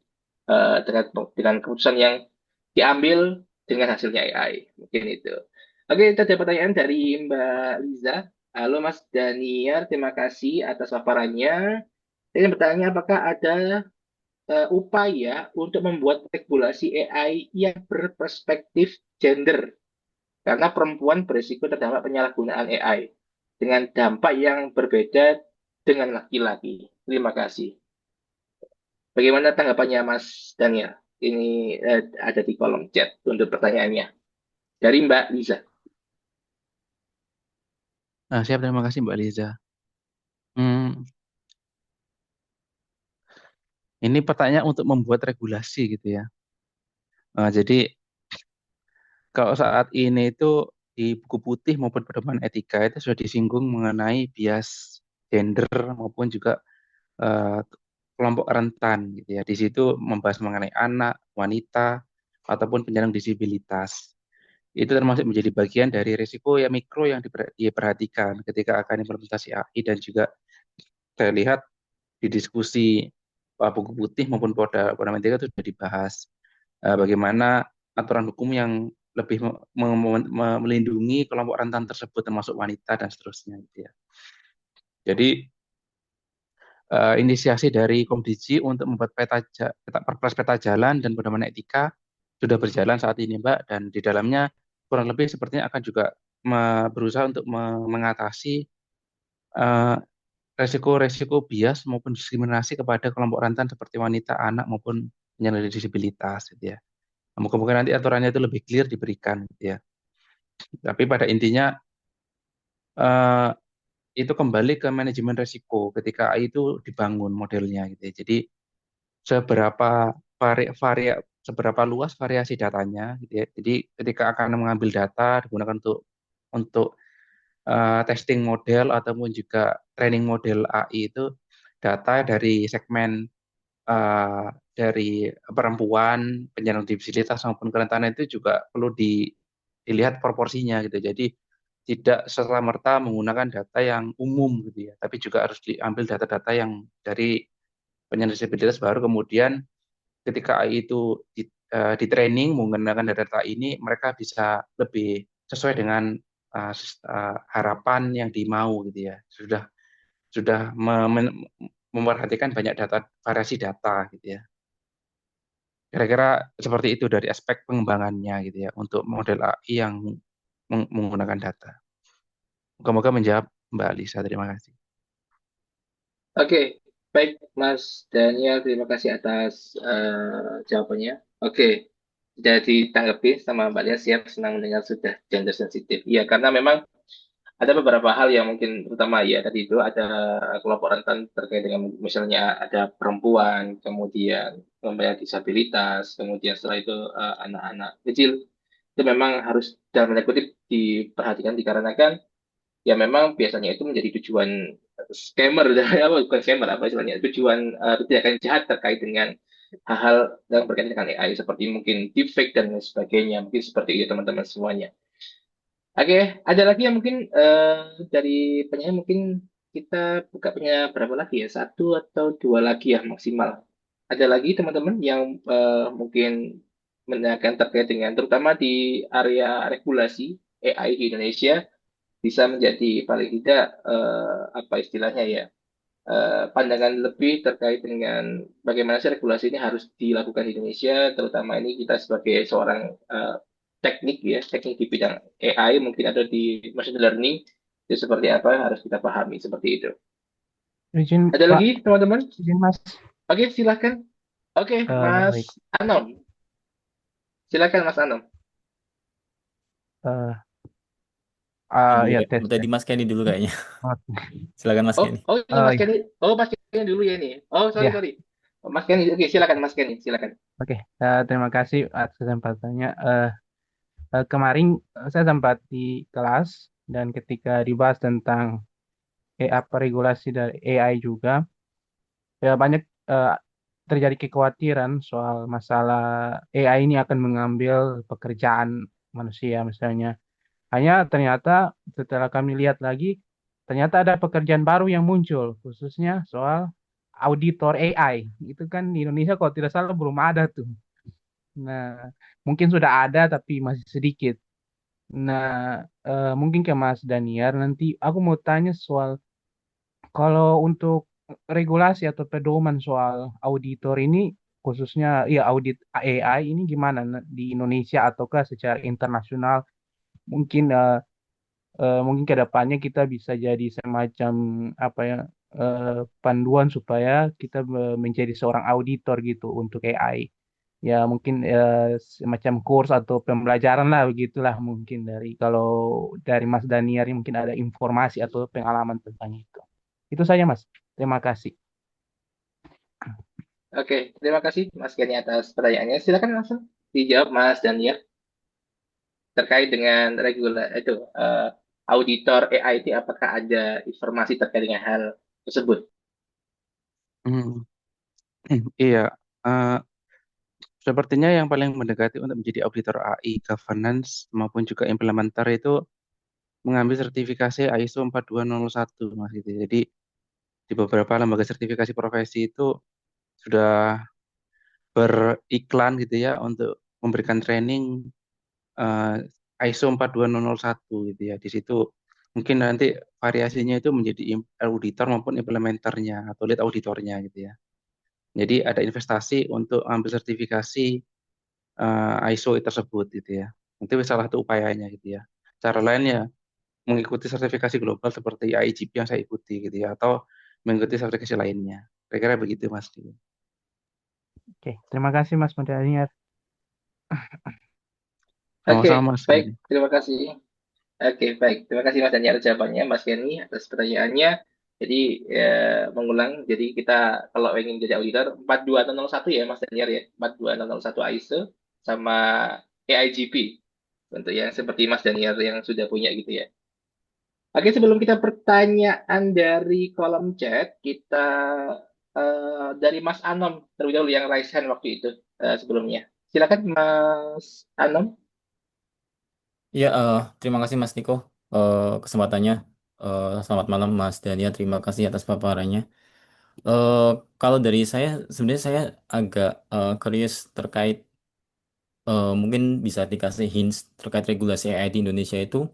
dengan keputusan yang diambil dengan hasilnya AI. Mungkin itu. Oke, kita ada pertanyaan dari Mbak Liza. Halo Mas Daniar, terima kasih atas paparannya. Saya bertanya apakah ada upaya untuk membuat regulasi AI yang berperspektif gender karena perempuan berisiko terdampak penyalahgunaan AI dengan dampak yang berbeda dengan laki-laki. Terima kasih. Bagaimana tanggapannya Mas Daniel? Ini ada di kolom chat untuk pertanyaannya. Dari Mbak Liza. Nah, siap, terima kasih Mbak Liza. Ini pertanyaan untuk membuat regulasi gitu ya. Jadi kalau saat ini itu di buku putih maupun pedoman etika itu sudah disinggung mengenai bias gender maupun juga eh, kelompok rentan gitu ya. Di situ membahas mengenai anak, wanita, ataupun penyandang disabilitas. Itu termasuk menjadi bagian dari risiko yang mikro yang diperhatikan ketika akan implementasi AI dan juga saya lihat di diskusi buku putih maupun pedoman etika itu sudah dibahas bagaimana aturan hukum yang lebih melindungi kelompok rentan tersebut termasuk wanita dan seterusnya gitu ya. Jadi inisiasi dari Komdigi untuk membuat peta jalan dan pedoman etika sudah berjalan saat ini Mbak, dan di dalamnya kurang lebih sepertinya akan juga berusaha untuk mengatasi resiko-resiko bias maupun diskriminasi kepada kelompok rentan seperti wanita, anak maupun penyandang disabilitas gitu ya. Mungkin nanti aturannya itu lebih clear diberikan gitu ya. Tapi pada intinya eh, itu kembali ke manajemen resiko ketika AI itu dibangun modelnya gitu ya. Jadi seberapa seberapa luas variasi datanya gitu ya. Jadi ketika akan mengambil data digunakan untuk testing model ataupun juga training model AI itu data dari segmen dari perempuan, penyandang disabilitas maupun kerentanan itu juga perlu dilihat proporsinya gitu. Jadi tidak serta-merta menggunakan data yang umum gitu ya, tapi juga harus diambil data-data yang dari penyandang disabilitas baru kemudian ketika AI itu di training menggunakan data ini mereka bisa lebih sesuai dengan harapan yang dimau gitu ya. Sudah memperhatikan banyak variasi data gitu ya. Kira-kira seperti itu dari aspek pengembangannya gitu ya untuk model AI yang menggunakan data. Moga-moga menjawab Mbak Alisa. Terima kasih. Oke, baik Mas Daniel, terima kasih atas jawabannya. Oke, sudah ditanggapi sama Mbak Lia, siap, senang mendengar sudah gender sensitif. Iya, karena memang ada beberapa hal yang mungkin terutama ya tadi itu ada kelompok rentan terkait dengan misalnya ada perempuan, kemudian membayar disabilitas, kemudian setelah itu anak-anak kecil itu memang harus dalam tanda kutip diperhatikan dikarenakan ya memang biasanya itu menjadi tujuan scammer apa bukan scammer apa istilahnya tujuan tindakan jahat terkait dengan hal-hal yang berkaitan dengan AI seperti mungkin deepfake dan lain sebagainya mungkin seperti itu teman-teman semuanya. Oke, ada lagi yang mungkin dari penyanyi mungkin kita buka punya berapa lagi ya? Satu atau dua lagi ya maksimal. Ada lagi teman-teman yang mungkin menanyakan terkait dengan terutama di area regulasi AI di Indonesia bisa menjadi paling tidak apa istilahnya ya pandangan lebih terkait dengan bagaimana sih regulasi ini harus dilakukan di Indonesia, terutama ini kita sebagai seorang teknik di bidang AI mungkin ada di machine learning itu seperti apa yang harus kita pahami seperti itu. Izin Ada Pak, lagi teman-teman? izin Mas. Oke, silakan. Oke, Baik. Mas Anom. Silakan Mas Anom. Ya Dulu, tes. tadi Mas Kenny dulu kayaknya. Oh, Silakan Mas Kenny. Oh, ini Mas iya. Kenny. Oh, Mas Kenny dulu ya ini. Oh, Ya. sorry. Mas Kenny, oke, silakan Mas Kenny, silakan. Oke, terima kasih atas kesempatannya. Kemarin saya sempat di kelas dan ketika dibahas tentang apa regulasi dari AI juga, ya banyak terjadi kekhawatiran soal masalah AI ini akan mengambil pekerjaan manusia misalnya. Hanya ternyata setelah kami lihat lagi, ternyata ada pekerjaan baru yang muncul, khususnya soal auditor AI. Itu kan di Indonesia kalau tidak salah belum ada tuh. Nah, mungkin sudah ada tapi masih sedikit. Nah, mungkin ke Mas Daniar nanti aku mau tanya soal kalau untuk regulasi atau pedoman soal auditor ini khususnya ya audit AI ini gimana di Indonesia ataukah secara internasional mungkin mungkin ke depannya kita bisa jadi semacam apa ya panduan supaya kita menjadi seorang auditor gitu untuk AI. Ya mungkin semacam kurs atau pembelajaran lah begitulah mungkin dari kalau dari Mas Daniari mungkin ada informasi atau pengalaman tentang itu. Itu saja Mas. Terima kasih. Oke, terima kasih Mas Kenny atas pertanyaannya. Silakan langsung dijawab Mas Daniel terkait dengan auditor AI itu apakah ada informasi terkait dengan hal tersebut? Hmm, iya, eh, sepertinya yang paling mendekati untuk menjadi auditor AI, governance maupun juga implementer itu mengambil sertifikasi ISO 4201 Mas gitu. Jadi di beberapa lembaga sertifikasi profesi itu sudah beriklan gitu ya untuk memberikan training eh, ISO 42001 gitu ya. Di situ mungkin nanti variasinya itu menjadi auditor maupun implementernya atau lead auditornya gitu ya. Jadi ada investasi untuk ambil sertifikasi ISO tersebut gitu ya. Nanti salah satu upayanya gitu ya. Cara lainnya mengikuti sertifikasi global seperti IGP yang saya ikuti gitu ya atau mengikuti sertifikasi lainnya. Kira-kira begitu Mas. Oke, terima kasih Mas Daniar. Oke, Sama-sama Mas. baik, terima kasih. Oke, baik. Terima kasih Mas Daniel atas jawabannya, Mas Kenny atas pertanyaannya. Jadi, mengulang, jadi kita kalau ingin jadi auditor, 42001 ya Mas Daniel ya, 42001 ISO sama AIGP, untuk yang seperti Mas Daniel yang sudah punya gitu ya. Oke, sebelum kita pertanyaan dari kolom chat, kita dari Mas Anom terlebih dahulu yang raise hand waktu itu sebelumnya. Silakan Mas Anom. Ya, terima kasih Mas Niko kesempatannya. Selamat malam Mas Dania, terima kasih atas paparannya. Kalau dari saya, sebenarnya saya agak curious terkait mungkin bisa dikasih hints terkait regulasi AI di Indonesia itu.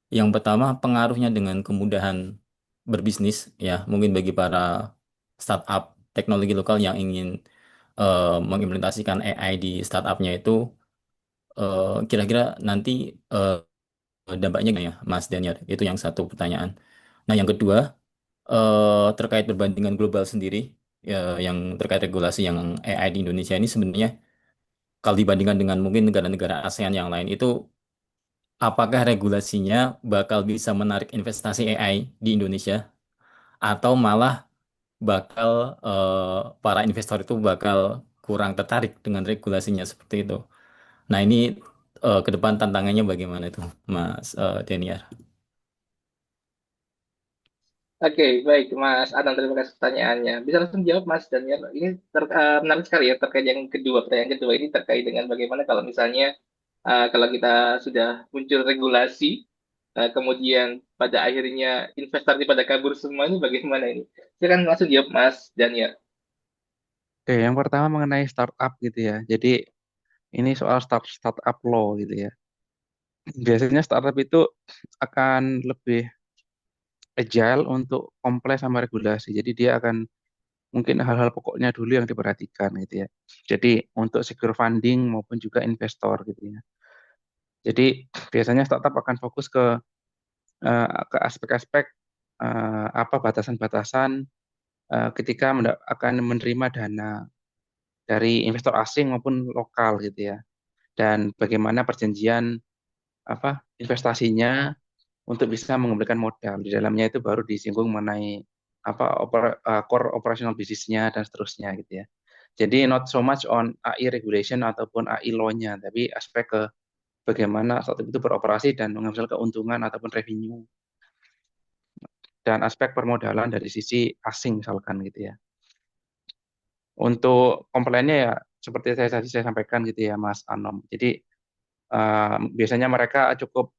Yang pertama pengaruhnya dengan kemudahan berbisnis ya, mungkin bagi para startup teknologi lokal yang ingin mengimplementasikan AI di startupnya itu kira-kira nanti dampaknya gimana ya, Mas Daniel? Itu yang satu pertanyaan. Nah, yang kedua terkait perbandingan global sendiri, ya, yang terkait regulasi yang AI di Indonesia ini sebenarnya kalau dibandingkan dengan mungkin negara-negara ASEAN yang lain itu, apakah regulasinya bakal bisa menarik investasi AI di Indonesia atau malah bakal para investor itu bakal kurang tertarik dengan regulasinya seperti itu. Nah, ini ke depan tantangannya bagaimana itu, Mas Deniar? Oke, baik Mas Adam, terima kasih pertanyaannya. Bisa langsung jawab Mas Daniel. Ini menarik sekali ya terkait yang kedua. Pertanyaan kedua ini terkait dengan bagaimana kalau misalnya kalau kita sudah muncul regulasi, kemudian pada akhirnya investasi pada kabur semua ini bagaimana ini? Silakan langsung jawab Mas Daniel. Oke, yang pertama mengenai startup gitu ya. Jadi ini soal startup law gitu ya. Biasanya startup itu akan lebih agile untuk comply sama regulasi. Jadi dia akan mungkin hal-hal pokoknya dulu yang diperhatikan gitu ya. Jadi untuk secure funding maupun juga investor gitu ya. Jadi biasanya startup akan fokus ke aspek-aspek apa batasan-batasan ketika akan menerima dana dari investor asing maupun lokal gitu ya. Dan bagaimana perjanjian apa investasinya untuk bisa mengembalikan modal. Di dalamnya itu baru disinggung mengenai core operational bisnisnya dan seterusnya gitu ya. Jadi not so much on AI regulation ataupun AI law-nya, tapi aspek ke bagaimana startup itu beroperasi dan menghasilkan keuntungan ataupun revenue dan aspek permodalan dari sisi asing misalkan gitu ya. Untuk komplainnya ya seperti saya sampaikan gitu ya Mas Anom. Jadi biasanya mereka cukup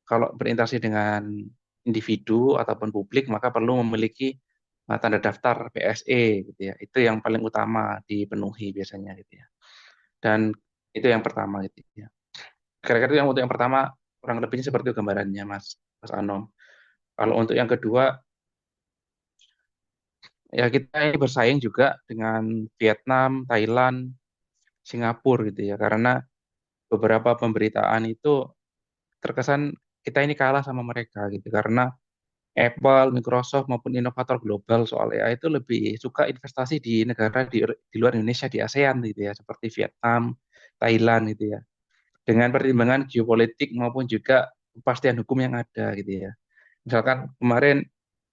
kalau berinteraksi dengan individu ataupun publik maka perlu memiliki tanda daftar PSE gitu ya. Itu yang paling utama dipenuhi biasanya gitu ya. Dan itu yang pertama gitu ya. Kira-kira yang untuk yang pertama kurang lebihnya seperti itu gambarannya Mas Anom. Kalau untuk yang kedua ya kita ini bersaing juga dengan Vietnam, Thailand, Singapura gitu ya. Karena beberapa pemberitaan itu terkesan kita ini kalah sama mereka gitu. Karena Apple, Microsoft maupun inovator global soal AI itu lebih suka investasi di negara di luar Indonesia di ASEAN gitu ya, seperti Vietnam, Thailand gitu ya. Dengan pertimbangan geopolitik maupun juga kepastian hukum yang ada gitu ya. Misalkan kemarin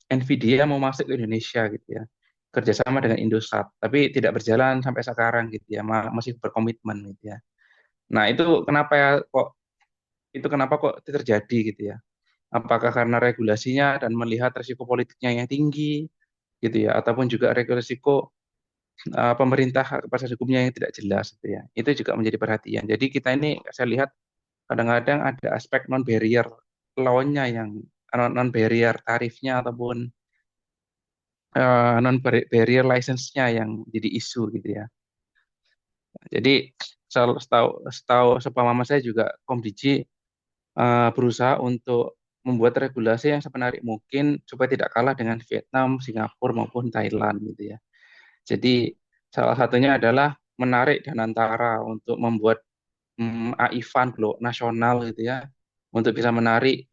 Nvidia mau masuk ke Indonesia gitu ya, kerjasama dengan Indosat, tapi tidak berjalan sampai sekarang gitu ya, masih berkomitmen gitu ya. Nah kenapa kok itu terjadi gitu ya? Apakah karena regulasinya dan melihat risiko politiknya yang tinggi gitu ya, ataupun juga resiko pemerintah proses hukumnya yang tidak jelas gitu ya. Itu juga menjadi perhatian. Jadi kita ini saya lihat kadang-kadang ada aspek non barrier law-nya yang non barrier tarifnya ataupun non barrier license-nya yang jadi isu gitu ya. Jadi setahu sepamama saya juga Komdiji berusaha untuk membuat regulasi yang semenarik mungkin supaya tidak kalah dengan Vietnam, Singapura maupun Thailand gitu ya. Jadi salah satunya adalah menarik Danantara untuk membuat AI Fund nasional gitu ya, untuk bisa menarik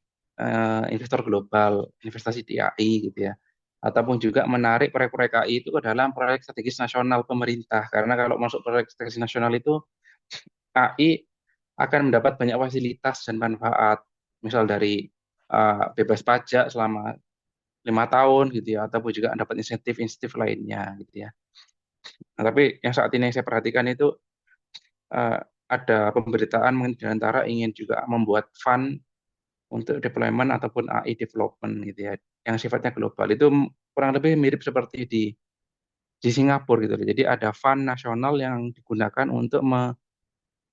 investor global, investasi di AI gitu ya. Ataupun juga menarik proyek-proyek AI itu ke dalam proyek strategis nasional pemerintah. Karena kalau masuk proyek strategis nasional itu AI akan mendapat banyak fasilitas dan manfaat, misal dari bebas pajak selama 5 tahun gitu ya, ataupun juga dapat insentif-insentif lainnya gitu ya. Nah, tapi yang saat ini yang saya perhatikan itu eh, ada pemberitaan mengenai antara ingin juga membuat fund untuk deployment ataupun AI development gitu ya, yang sifatnya global. Itu kurang lebih mirip seperti di Singapura gitu loh. Jadi ada fund nasional yang digunakan untuk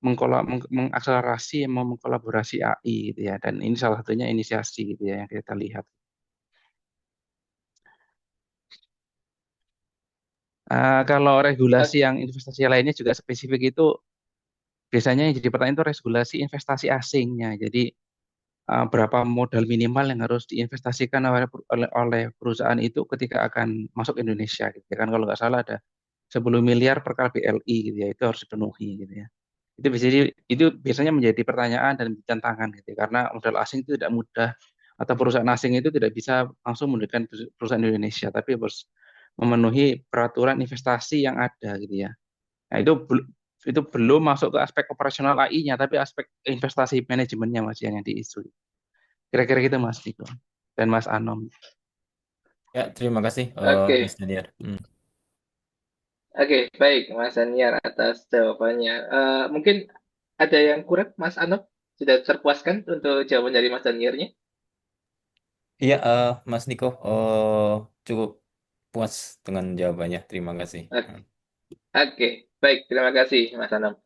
mengakselerasi, mengkolaborasi AI gitu ya. Dan ini salah satunya inisiasi gitu ya yang kita lihat. Kalau regulasi yang investasi lainnya juga spesifik itu biasanya yang jadi pertanyaan itu regulasi investasi asingnya. Jadi berapa modal minimal yang harus diinvestasikan oleh perusahaan itu ketika akan masuk Indonesia gitu ya kan, kalau nggak salah ada 10 miliar per KBLI gitu ya, itu harus dipenuhi gitu ya. Itu biasanya menjadi pertanyaan dan tantangan gitu ya, karena modal asing itu tidak mudah, atau perusahaan asing itu tidak bisa langsung mendirikan perusahaan Indonesia, tapi harus memenuhi peraturan investasi yang ada gitu ya. Nah, itu belum masuk ke aspek operasional AI-nya, tapi aspek investasi manajemennya Mas yang diisu. Kira-kira gitu Mas Niko dan Mas Anom. Ya, terima kasih Mas Oke, Daniar. oke, baik Mas Daniar atas jawabannya. Mungkin ada yang kurang, Mas Anop? Sudah terpuaskan untuk jawaban dari Mas Daniarnya? Iya, Mas Niko, cukup puas dengan jawabannya. Terima kasih. Oke, baik. Terima kasih, Mas Anam.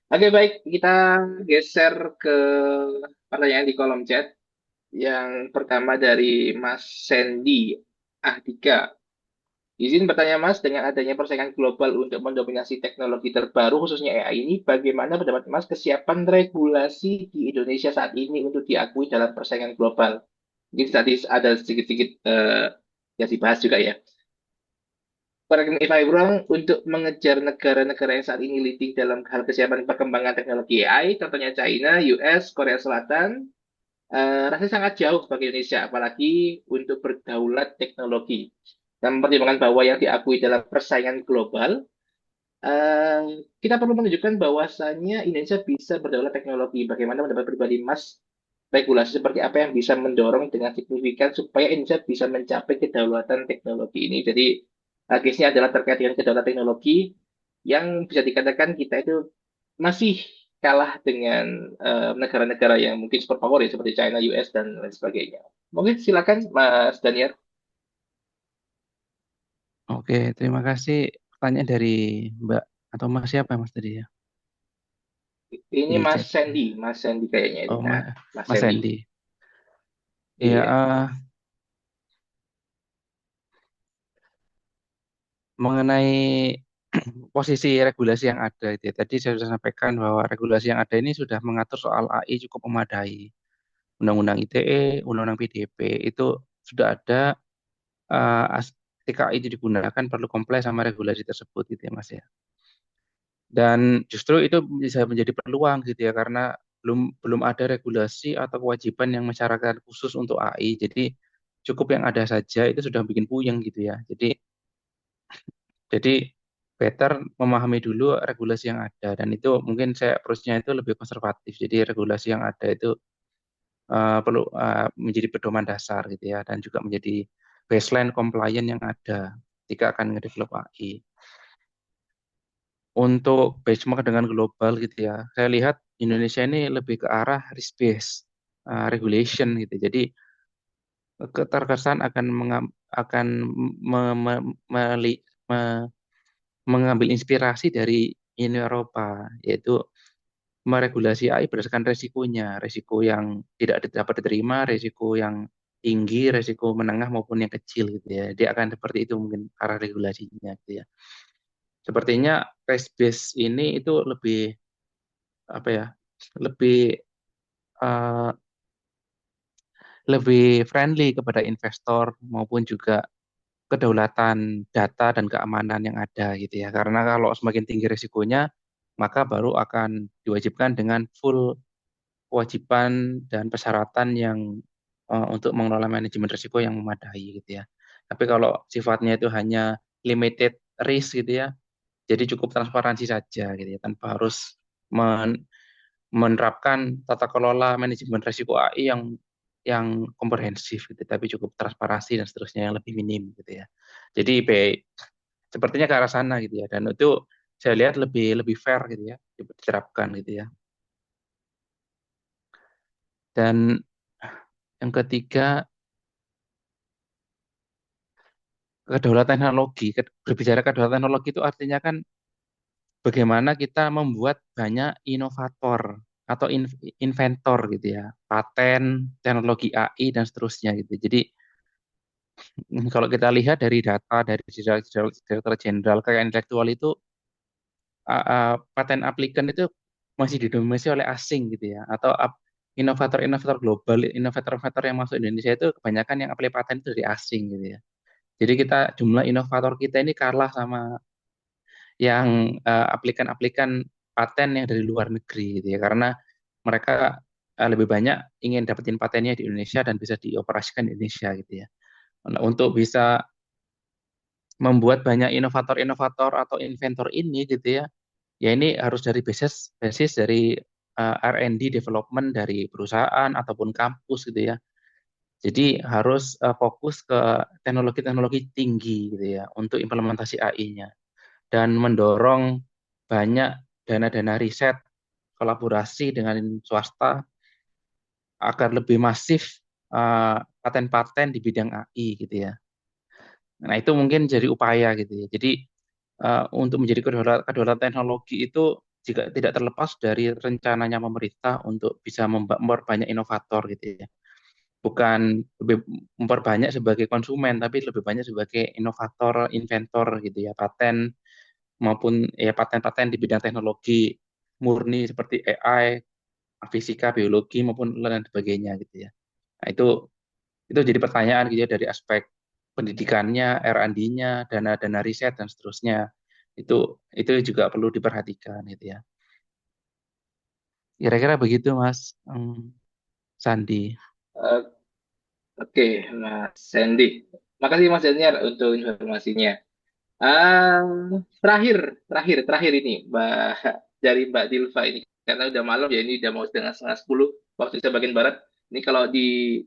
Oke, baik. Kita geser ke pertanyaan di kolom chat. Yang pertama dari Mas Sandy Ahdika. Izin bertanya, Mas, dengan adanya persaingan global untuk mendominasi teknologi terbaru, khususnya AI ini, bagaimana pendapat Mas kesiapan regulasi di Indonesia saat ini untuk diakui dalam persaingan global? Mungkin tadi ada sedikit-sedikit yang dibahas juga ya. Correct me if I'm wrong, untuk mengejar negara-negara yang saat ini leading dalam hal kesiapan perkembangan teknologi AI, contohnya China, US, Korea Selatan, rasanya sangat jauh bagi Indonesia, apalagi untuk berdaulat teknologi. Dan mempertimbangkan bahwa yang diakui dalam persaingan global, kita perlu menunjukkan bahwasannya Indonesia bisa berdaulat teknologi. Bagaimana pendapat pribadi Mas, regulasi seperti apa yang bisa mendorong dengan signifikan supaya Indonesia bisa mencapai kedaulatan teknologi ini. Jadi, case-nya adalah terkait dengan kedaulatan teknologi yang bisa dikatakan kita itu masih kalah dengan negara-negara yang mungkin superpower ya, seperti China, US, dan lain sebagainya. Mungkin silakan Mas Daniel. Oke, terima kasih. Pertanyaan dari Mbak atau Mas siapa Mas tadi ya? Ini Di Mas chat. Sandy, Mas Sandy kayaknya ini. Oh, Nah, Mas Mas Sandy. Sandy. Iya. Ya, mengenai posisi regulasi yang ada itu ya. Tadi saya sudah sampaikan bahwa regulasi yang ada ini sudah mengatur soal AI cukup memadai. Undang-Undang ITE, Undang-Undang PDP itu sudah ada, ketika itu digunakan perlu comply sama regulasi tersebut gitu ya Mas ya. Dan justru itu bisa menjadi peluang gitu ya, karena belum belum ada regulasi atau kewajiban yang mensyaratkan khusus untuk AI. Jadi cukup yang ada saja itu sudah bikin puyeng gitu ya. Jadi better memahami dulu regulasi yang ada, dan itu mungkin saya approach-nya itu lebih konservatif. Jadi regulasi yang ada itu perlu menjadi pedoman dasar gitu ya, dan juga menjadi baseline compliant yang ada ketika akan ngedevelop AI. Untuk benchmark dengan global gitu ya, saya lihat Indonesia ini lebih ke arah risk based regulation gitu. Jadi keterkesan akan mengambil inspirasi dari Uni Eropa, yaitu meregulasi AI berdasarkan resikonya, resiko yang tidak dapat diterima, resiko yang tinggi, resiko menengah maupun yang kecil gitu ya. Dia akan seperti itu mungkin arah regulasinya gitu ya. Sepertinya risk based ini itu lebih apa ya? Lebih uh, lebih friendly kepada investor maupun juga kedaulatan data dan keamanan yang ada gitu ya. Karena kalau semakin tinggi risikonya, maka baru akan diwajibkan dengan full kewajiban dan persyaratan yang untuk mengelola manajemen risiko yang memadai gitu ya. Tapi kalau sifatnya itu hanya limited risk gitu ya, jadi cukup transparansi saja gitu ya, tanpa harus menerapkan tata kelola manajemen risiko AI yang komprehensif gitu, tapi cukup transparansi dan seterusnya yang lebih minim gitu ya. Jadi sepertinya ke arah sana gitu ya, dan itu saya lihat lebih lebih fair gitu ya diterapkan gitu ya. Dan yang ketiga, kedaulatan teknologi. Berbicara kedaulatan teknologi itu artinya kan bagaimana kita membuat banyak inovator atau inventor gitu ya, paten, teknologi AI dan seterusnya gitu. Jadi kalau kita lihat dari data dari Direktur Jenderal Kekayaan Intelektual itu, paten aplikan itu masih didominasi oleh asing gitu ya, atau inovator-inovator global, inovator-inovator yang masuk Indonesia itu kebanyakan yang apply patent itu dari asing gitu ya. Jadi jumlah inovator kita ini kalah sama yang aplikan-aplikan paten yang dari luar negeri gitu ya, karena mereka lebih banyak ingin dapetin patennya di Indonesia dan bisa dioperasikan di Indonesia gitu ya. Nah, untuk bisa membuat banyak inovator-inovator atau inventor ini gitu ya, ya ini harus dari basis dari R&D development dari perusahaan ataupun kampus gitu ya. Jadi harus fokus ke teknologi-teknologi tinggi gitu ya untuk implementasi AI-nya dan mendorong banyak dana-dana riset kolaborasi dengan swasta agar lebih masif paten-paten di bidang AI gitu ya. Nah, itu mungkin jadi upaya gitu ya. Jadi untuk menjadi kedaulatan teknologi itu juga tidak terlepas dari rencananya pemerintah untuk bisa memperbanyak inovator gitu ya. Bukan lebih memperbanyak sebagai konsumen, tapi lebih banyak sebagai inovator, inventor gitu ya, paten maupun ya paten-paten di bidang teknologi murni seperti AI, fisika, biologi maupun lain sebagainya gitu ya. Nah, itu jadi pertanyaan gitu ya dari aspek pendidikannya, R&D-nya, dana-dana riset dan seterusnya. Itu juga perlu diperhatikan gitu ya. Kira-kira begitu Mas Sandi. Eh, Oke, Mas Sandy. Makasih Mas Daniel untuk informasinya. Terakhir ini, dari Mbak Dilva ini, karena udah malam ya, ini udah mau setengah 10 waktu Indonesia bagian barat. Ini kalau di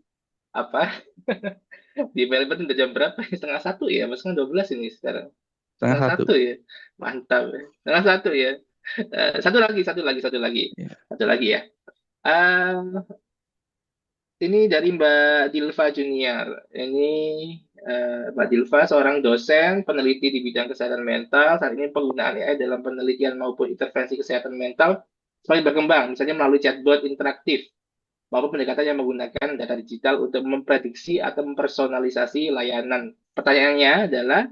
apa di Melbourne udah jam berapa? Setengah 1 ya, mas kan 12 ini sekarang. Setengah Setengah satu. satu ya, mantap ya. Setengah 1 ya. Satu lagi Ya. satu lagi ya. Eh, ini dari Mbak Dilva Junior. Ini Mbak Dilva seorang dosen peneliti di bidang kesehatan mental. Saat ini penggunaan AI dalam penelitian maupun intervensi kesehatan mental semakin berkembang, misalnya melalui chatbot interaktif maupun pendekatan yang menggunakan data digital untuk memprediksi atau mempersonalisasi layanan. Pertanyaannya adalah,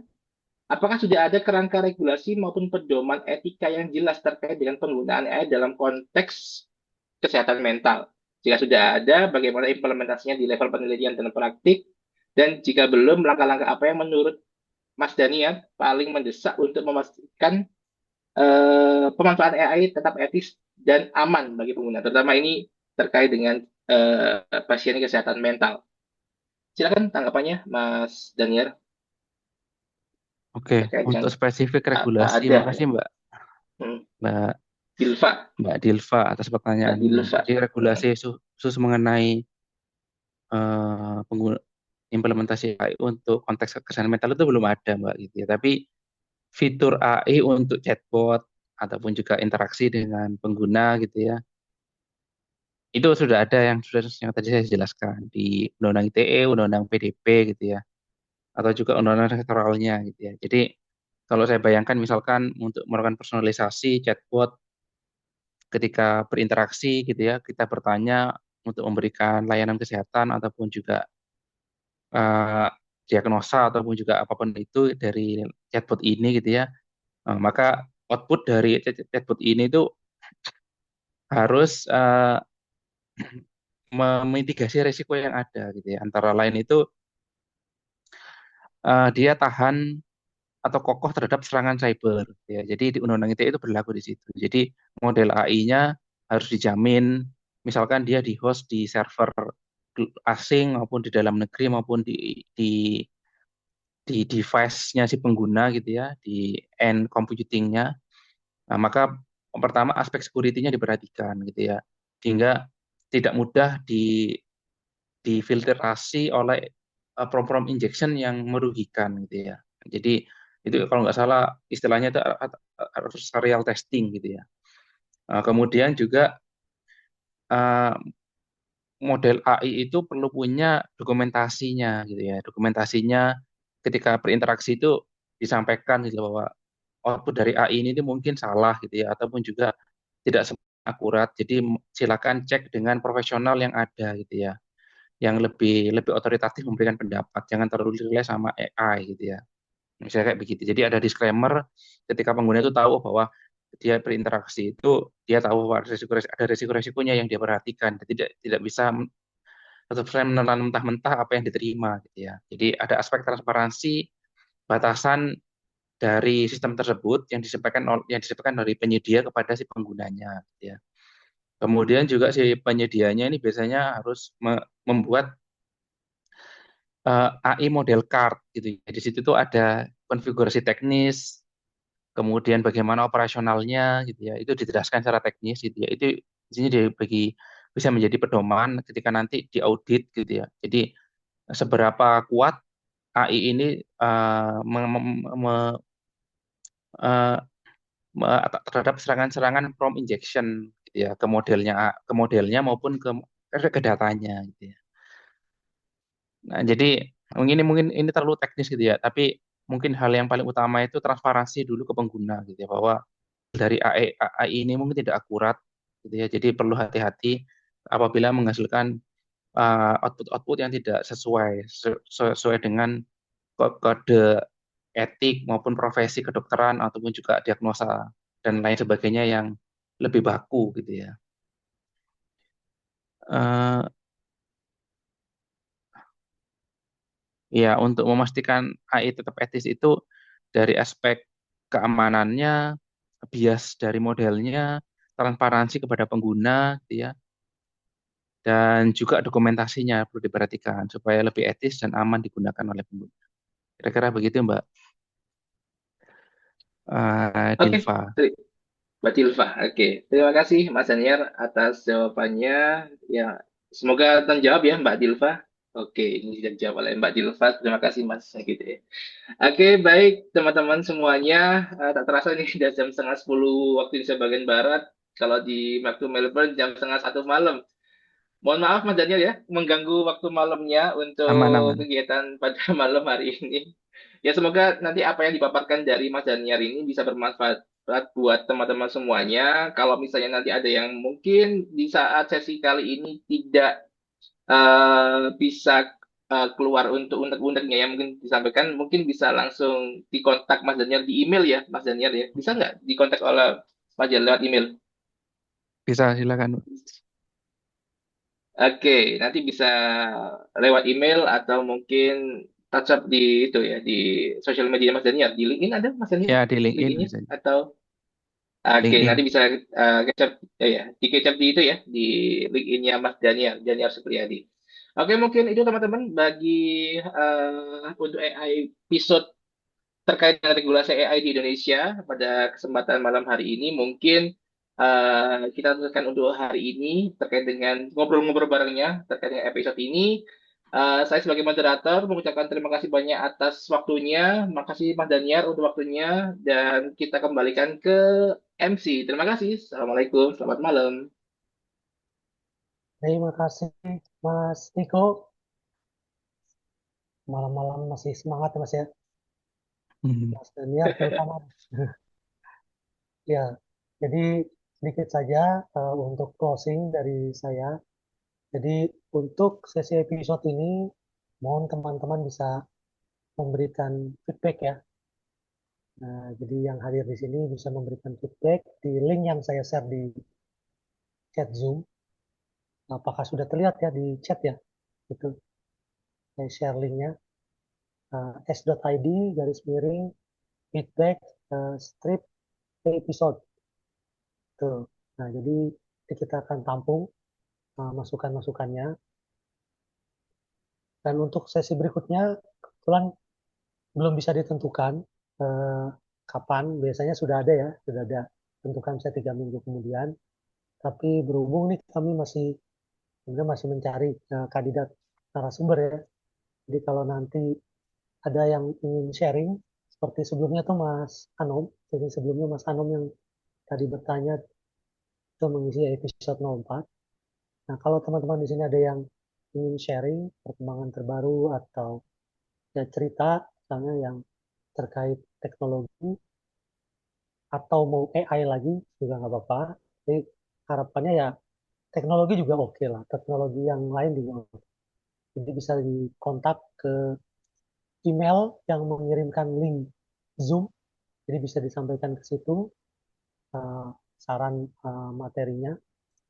apakah sudah ada kerangka regulasi maupun pedoman etika yang jelas terkait dengan penggunaan AI dalam konteks kesehatan mental? Jika sudah ada, bagaimana implementasinya di level penelitian dan praktik? Dan jika belum, langkah-langkah apa yang menurut Mas Daniel paling mendesak untuk memastikan pemanfaatan AI tetap etis dan aman bagi pengguna, terutama ini terkait dengan pasien kesehatan mental. Silakan tanggapannya, Mas Daniel. Oke, Terkait dengan untuk spesifik apa regulasi, ada makasih Mbak Dilva, Dilva atas Mbak pertanyaannya. Dilva. Jadi regulasi khusus mengenai implementasi AI untuk konteks kesehatan mental itu belum ada Mbak gitu ya. Tapi fitur AI untuk chatbot ataupun juga interaksi dengan pengguna gitu ya, itu sudah ada yang tadi saya jelaskan di Undang-Undang ITE, Undang-Undang PDP gitu ya, atau juga Undang-Undang sektoralnya gitu ya. Jadi kalau saya bayangkan misalkan untuk melakukan personalisasi chatbot ketika berinteraksi gitu ya, kita bertanya untuk memberikan layanan kesehatan ataupun juga eh, diagnosa ataupun juga apapun itu dari chatbot ini gitu ya. Maka output dari chatbot ini itu harus memitigasi risiko yang ada gitu ya. Antara lain itu dia tahan atau kokoh terhadap serangan cyber gitu ya. Jadi di Undang-Undang ITE itu berlaku di situ. Jadi model AI-nya harus dijamin misalkan dia di host di server asing maupun di dalam negeri maupun di device-nya si pengguna gitu ya, di end computing-nya. Nah, maka pertama aspek security-nya diperhatikan gitu ya. Sehingga tidak mudah difiltrasi oleh prompt injection yang merugikan gitu ya. Jadi itu kalau nggak salah istilahnya itu harus serial testing gitu ya. Kemudian juga model AI itu perlu punya dokumentasinya gitu ya. Dokumentasinya ketika berinteraksi itu disampaikan gitu bahwa output dari AI ini mungkin salah gitu ya ataupun juga tidak akurat. Jadi silakan cek dengan profesional yang ada gitu ya. Yang lebih otoritatif memberikan pendapat, jangan terlalu relay sama AI gitu ya. Misalnya kayak begitu. Jadi ada disclaimer ketika pengguna itu tahu bahwa dia berinteraksi itu dia tahu bahwa ada resiko-resikonya yang dia perhatikan. Dia tidak bisa atau menelan mentah-mentah apa yang diterima gitu ya. Jadi ada aspek transparansi, batasan dari sistem tersebut yang disampaikan dari penyedia kepada si penggunanya gitu ya. Kemudian juga si penyedianya ini biasanya harus membuat AI model card gitu ya. Di situ tuh ada konfigurasi teknis, kemudian bagaimana operasionalnya gitu ya. Itu dijelaskan secara teknis gitu ya. Itu di sini bisa menjadi pedoman ketika nanti diaudit gitu ya. Jadi seberapa kuat AI ini eh, terhadap serangan-serangan prompt injection gitu ya ke modelnya maupun ke datanya gitu ya. Nah, jadi mungkin ini terlalu teknis gitu ya, tapi mungkin hal yang paling utama itu transparansi dulu ke pengguna gitu ya, bahwa dari AI ini mungkin tidak akurat gitu ya. Jadi perlu hati-hati apabila menghasilkan output-output yang tidak sesuai dengan kode etik maupun profesi kedokteran ataupun juga diagnosa dan lain sebagainya yang lebih baku gitu ya. Eh, Ya, untuk memastikan AI tetap etis itu dari aspek keamanannya, bias dari modelnya, transparansi kepada pengguna, gitu ya, dan juga dokumentasinya perlu diperhatikan supaya lebih etis dan aman digunakan oleh pengguna. Kira-kira begitu, Mbak Oke, Dilva. Mbak Tilva. Oke, terima kasih Mas Daniel atas jawabannya. Ya, semoga terjawab ya Mbak Tilva. Oke, ini sudah dijawab oleh Mbak Dilva. Terima kasih Mas. Gitu ya. Oke, baik teman-teman semuanya. Tak terasa ini sudah jam setengah 10 waktu Indonesia bagian Barat. Kalau di waktu Melbourne jam setengah 1 malam. Mohon maaf Mas Daniel ya, mengganggu waktu malamnya untuk Aman-aman. kegiatan pada malam hari ini. Ya semoga nanti apa yang dipaparkan dari Mas Daniel ini bisa bermanfaat buat teman-teman semuanya. Kalau misalnya nanti ada yang mungkin di saat sesi kali ini tidak bisa keluar untuk unek-uneknya yang mungkin disampaikan, mungkin bisa langsung dikontak Mas Daniel di email ya, Mas Daniel ya. Bisa nggak dikontak oleh Mas Daniel lewat email? Bisa, silakan. Oke, nanti bisa lewat email atau mungkin touch up di itu ya di sosial media Mas Daniel. Di LinkedIn ada Mas Daniel? Ya, di LinkedIn LinkedIn-nya bisa. atau oke, nanti LinkedIn. bisa kecap ya, dikecap di itu ya di LinkedIn-nya Mas Daniel, Daniel Supriyadi. Oke, mungkin itu teman-teman bagi untuk AI episode terkait dengan regulasi AI di Indonesia pada kesempatan malam hari ini. Mungkin kita teruskan untuk hari ini terkait dengan ngobrol-ngobrol barengnya terkait dengan episode ini. Saya sebagai moderator mengucapkan terima kasih banyak atas waktunya. Makasih Mas Daniel untuk waktunya dan kita kembalikan ke MC. Terima kasih. Assalamualaikum. Selamat malam. Terima kasih Mas Niko. Malam-malam masih semangat ya Mas ya. Mas Daniel terutama. Ya, jadi sedikit saja untuk closing dari saya. Jadi untuk sesi episode ini, mohon teman-teman bisa memberikan feedback ya. Nah, jadi yang hadir di sini bisa memberikan feedback di link yang saya share di chat Zoom. Apakah sudah terlihat ya di chat ya? Itu saya share linknya s.id garis miring feedback strip episode. Tuh. Nah, jadi kita akan tampung masukan-masukannya. Dan untuk sesi berikutnya, kebetulan belum bisa ditentukan eh, kapan. Biasanya sudah ada ya, sudah ada tentukan saya 3 minggu kemudian. Tapi berhubung nih kami sebenarnya masih mencari kandidat narasumber ya. Jadi kalau nanti ada yang ingin sharing, seperti sebelumnya tuh Mas Anom, jadi sebelumnya Mas Anom yang tadi bertanya itu mengisi episode 04. Nah, kalau teman-teman di sini ada yang ingin sharing perkembangan terbaru atau ya cerita misalnya yang terkait teknologi atau mau AI lagi juga nggak apa-apa. Jadi harapannya ya teknologi juga oke lah, teknologi yang lain juga oke. Jadi bisa dikontak ke email yang mengirimkan link Zoom, jadi bisa disampaikan ke situ saran materinya.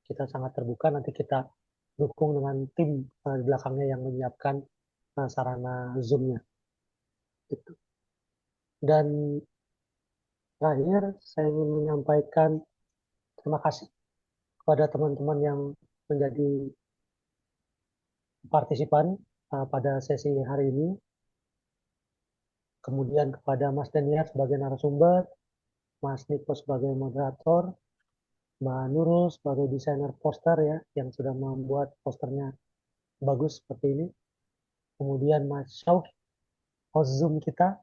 Kita sangat terbuka, nanti kita dukung dengan tim di belakangnya yang menyiapkan sarana Zoom-nya. Gitu. Dan terakhir, saya ingin menyampaikan terima kasih kepada teman-teman yang menjadi partisipan pada sesi hari ini. Kemudian kepada Mas Daniel sebagai narasumber, Mas Niko sebagai moderator, Mbak Nurul sebagai desainer poster ya, yang sudah membuat posternya bagus seperti ini. Kemudian Mas Syauq, host Zoom kita,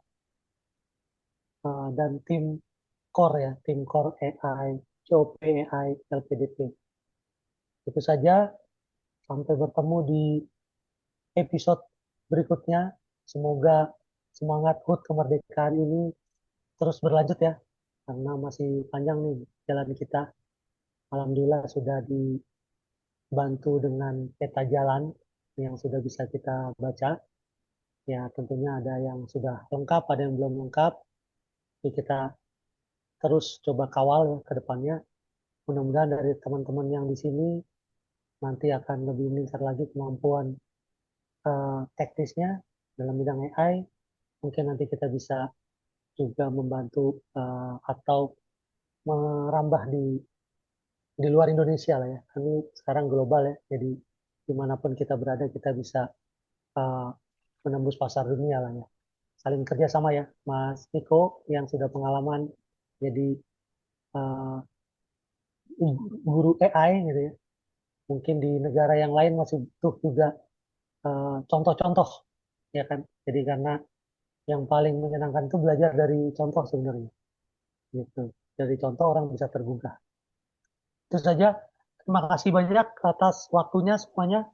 dan tim core ya, tim core AI, COP AI, LPDP. Itu saja, sampai bertemu di episode berikutnya. Semoga semangat HUT kemerdekaan ini terus berlanjut ya, karena masih panjang nih jalan kita. Alhamdulillah sudah dibantu dengan peta jalan yang sudah bisa kita baca. Ya tentunya ada yang sudah lengkap, ada yang belum lengkap. Jadi kita terus coba kawal ya ke depannya. Mudah-mudahan dari teman-teman yang di sini nanti akan lebih meningkat lagi kemampuan teknisnya dalam bidang AI. Mungkin nanti kita bisa juga membantu atau merambah di luar Indonesia lah ya. Ini sekarang global ya, jadi dimanapun kita berada kita bisa menembus pasar dunia lah ya. Saling kerja sama ya, Mas Niko yang sudah pengalaman jadi uh, guru AI gitu ya. Mungkin di negara yang lain masih butuh juga contoh-contoh ya kan. Jadi karena yang paling menyenangkan itu belajar dari contoh sebenarnya. Gitu. Dari contoh orang bisa tergugah. Itu saja. Terima kasih banyak atas waktunya semuanya.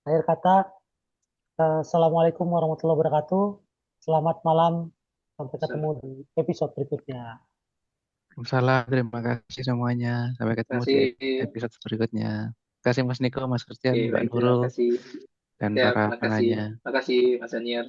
Akhir kata, Assalamualaikum warahmatullahi wabarakatuh. Selamat malam. Sampai ketemu di episode berikutnya. Salam, terima kasih semuanya. Sampai ketemu di Kasih. episode berikutnya. Terima kasih Mas Niko, Mas Christian, Oke, Mbak baik, terima Nurul, kasih. dan Ya, para terima kasih. penanya. Terima kasih, Mas Daniel.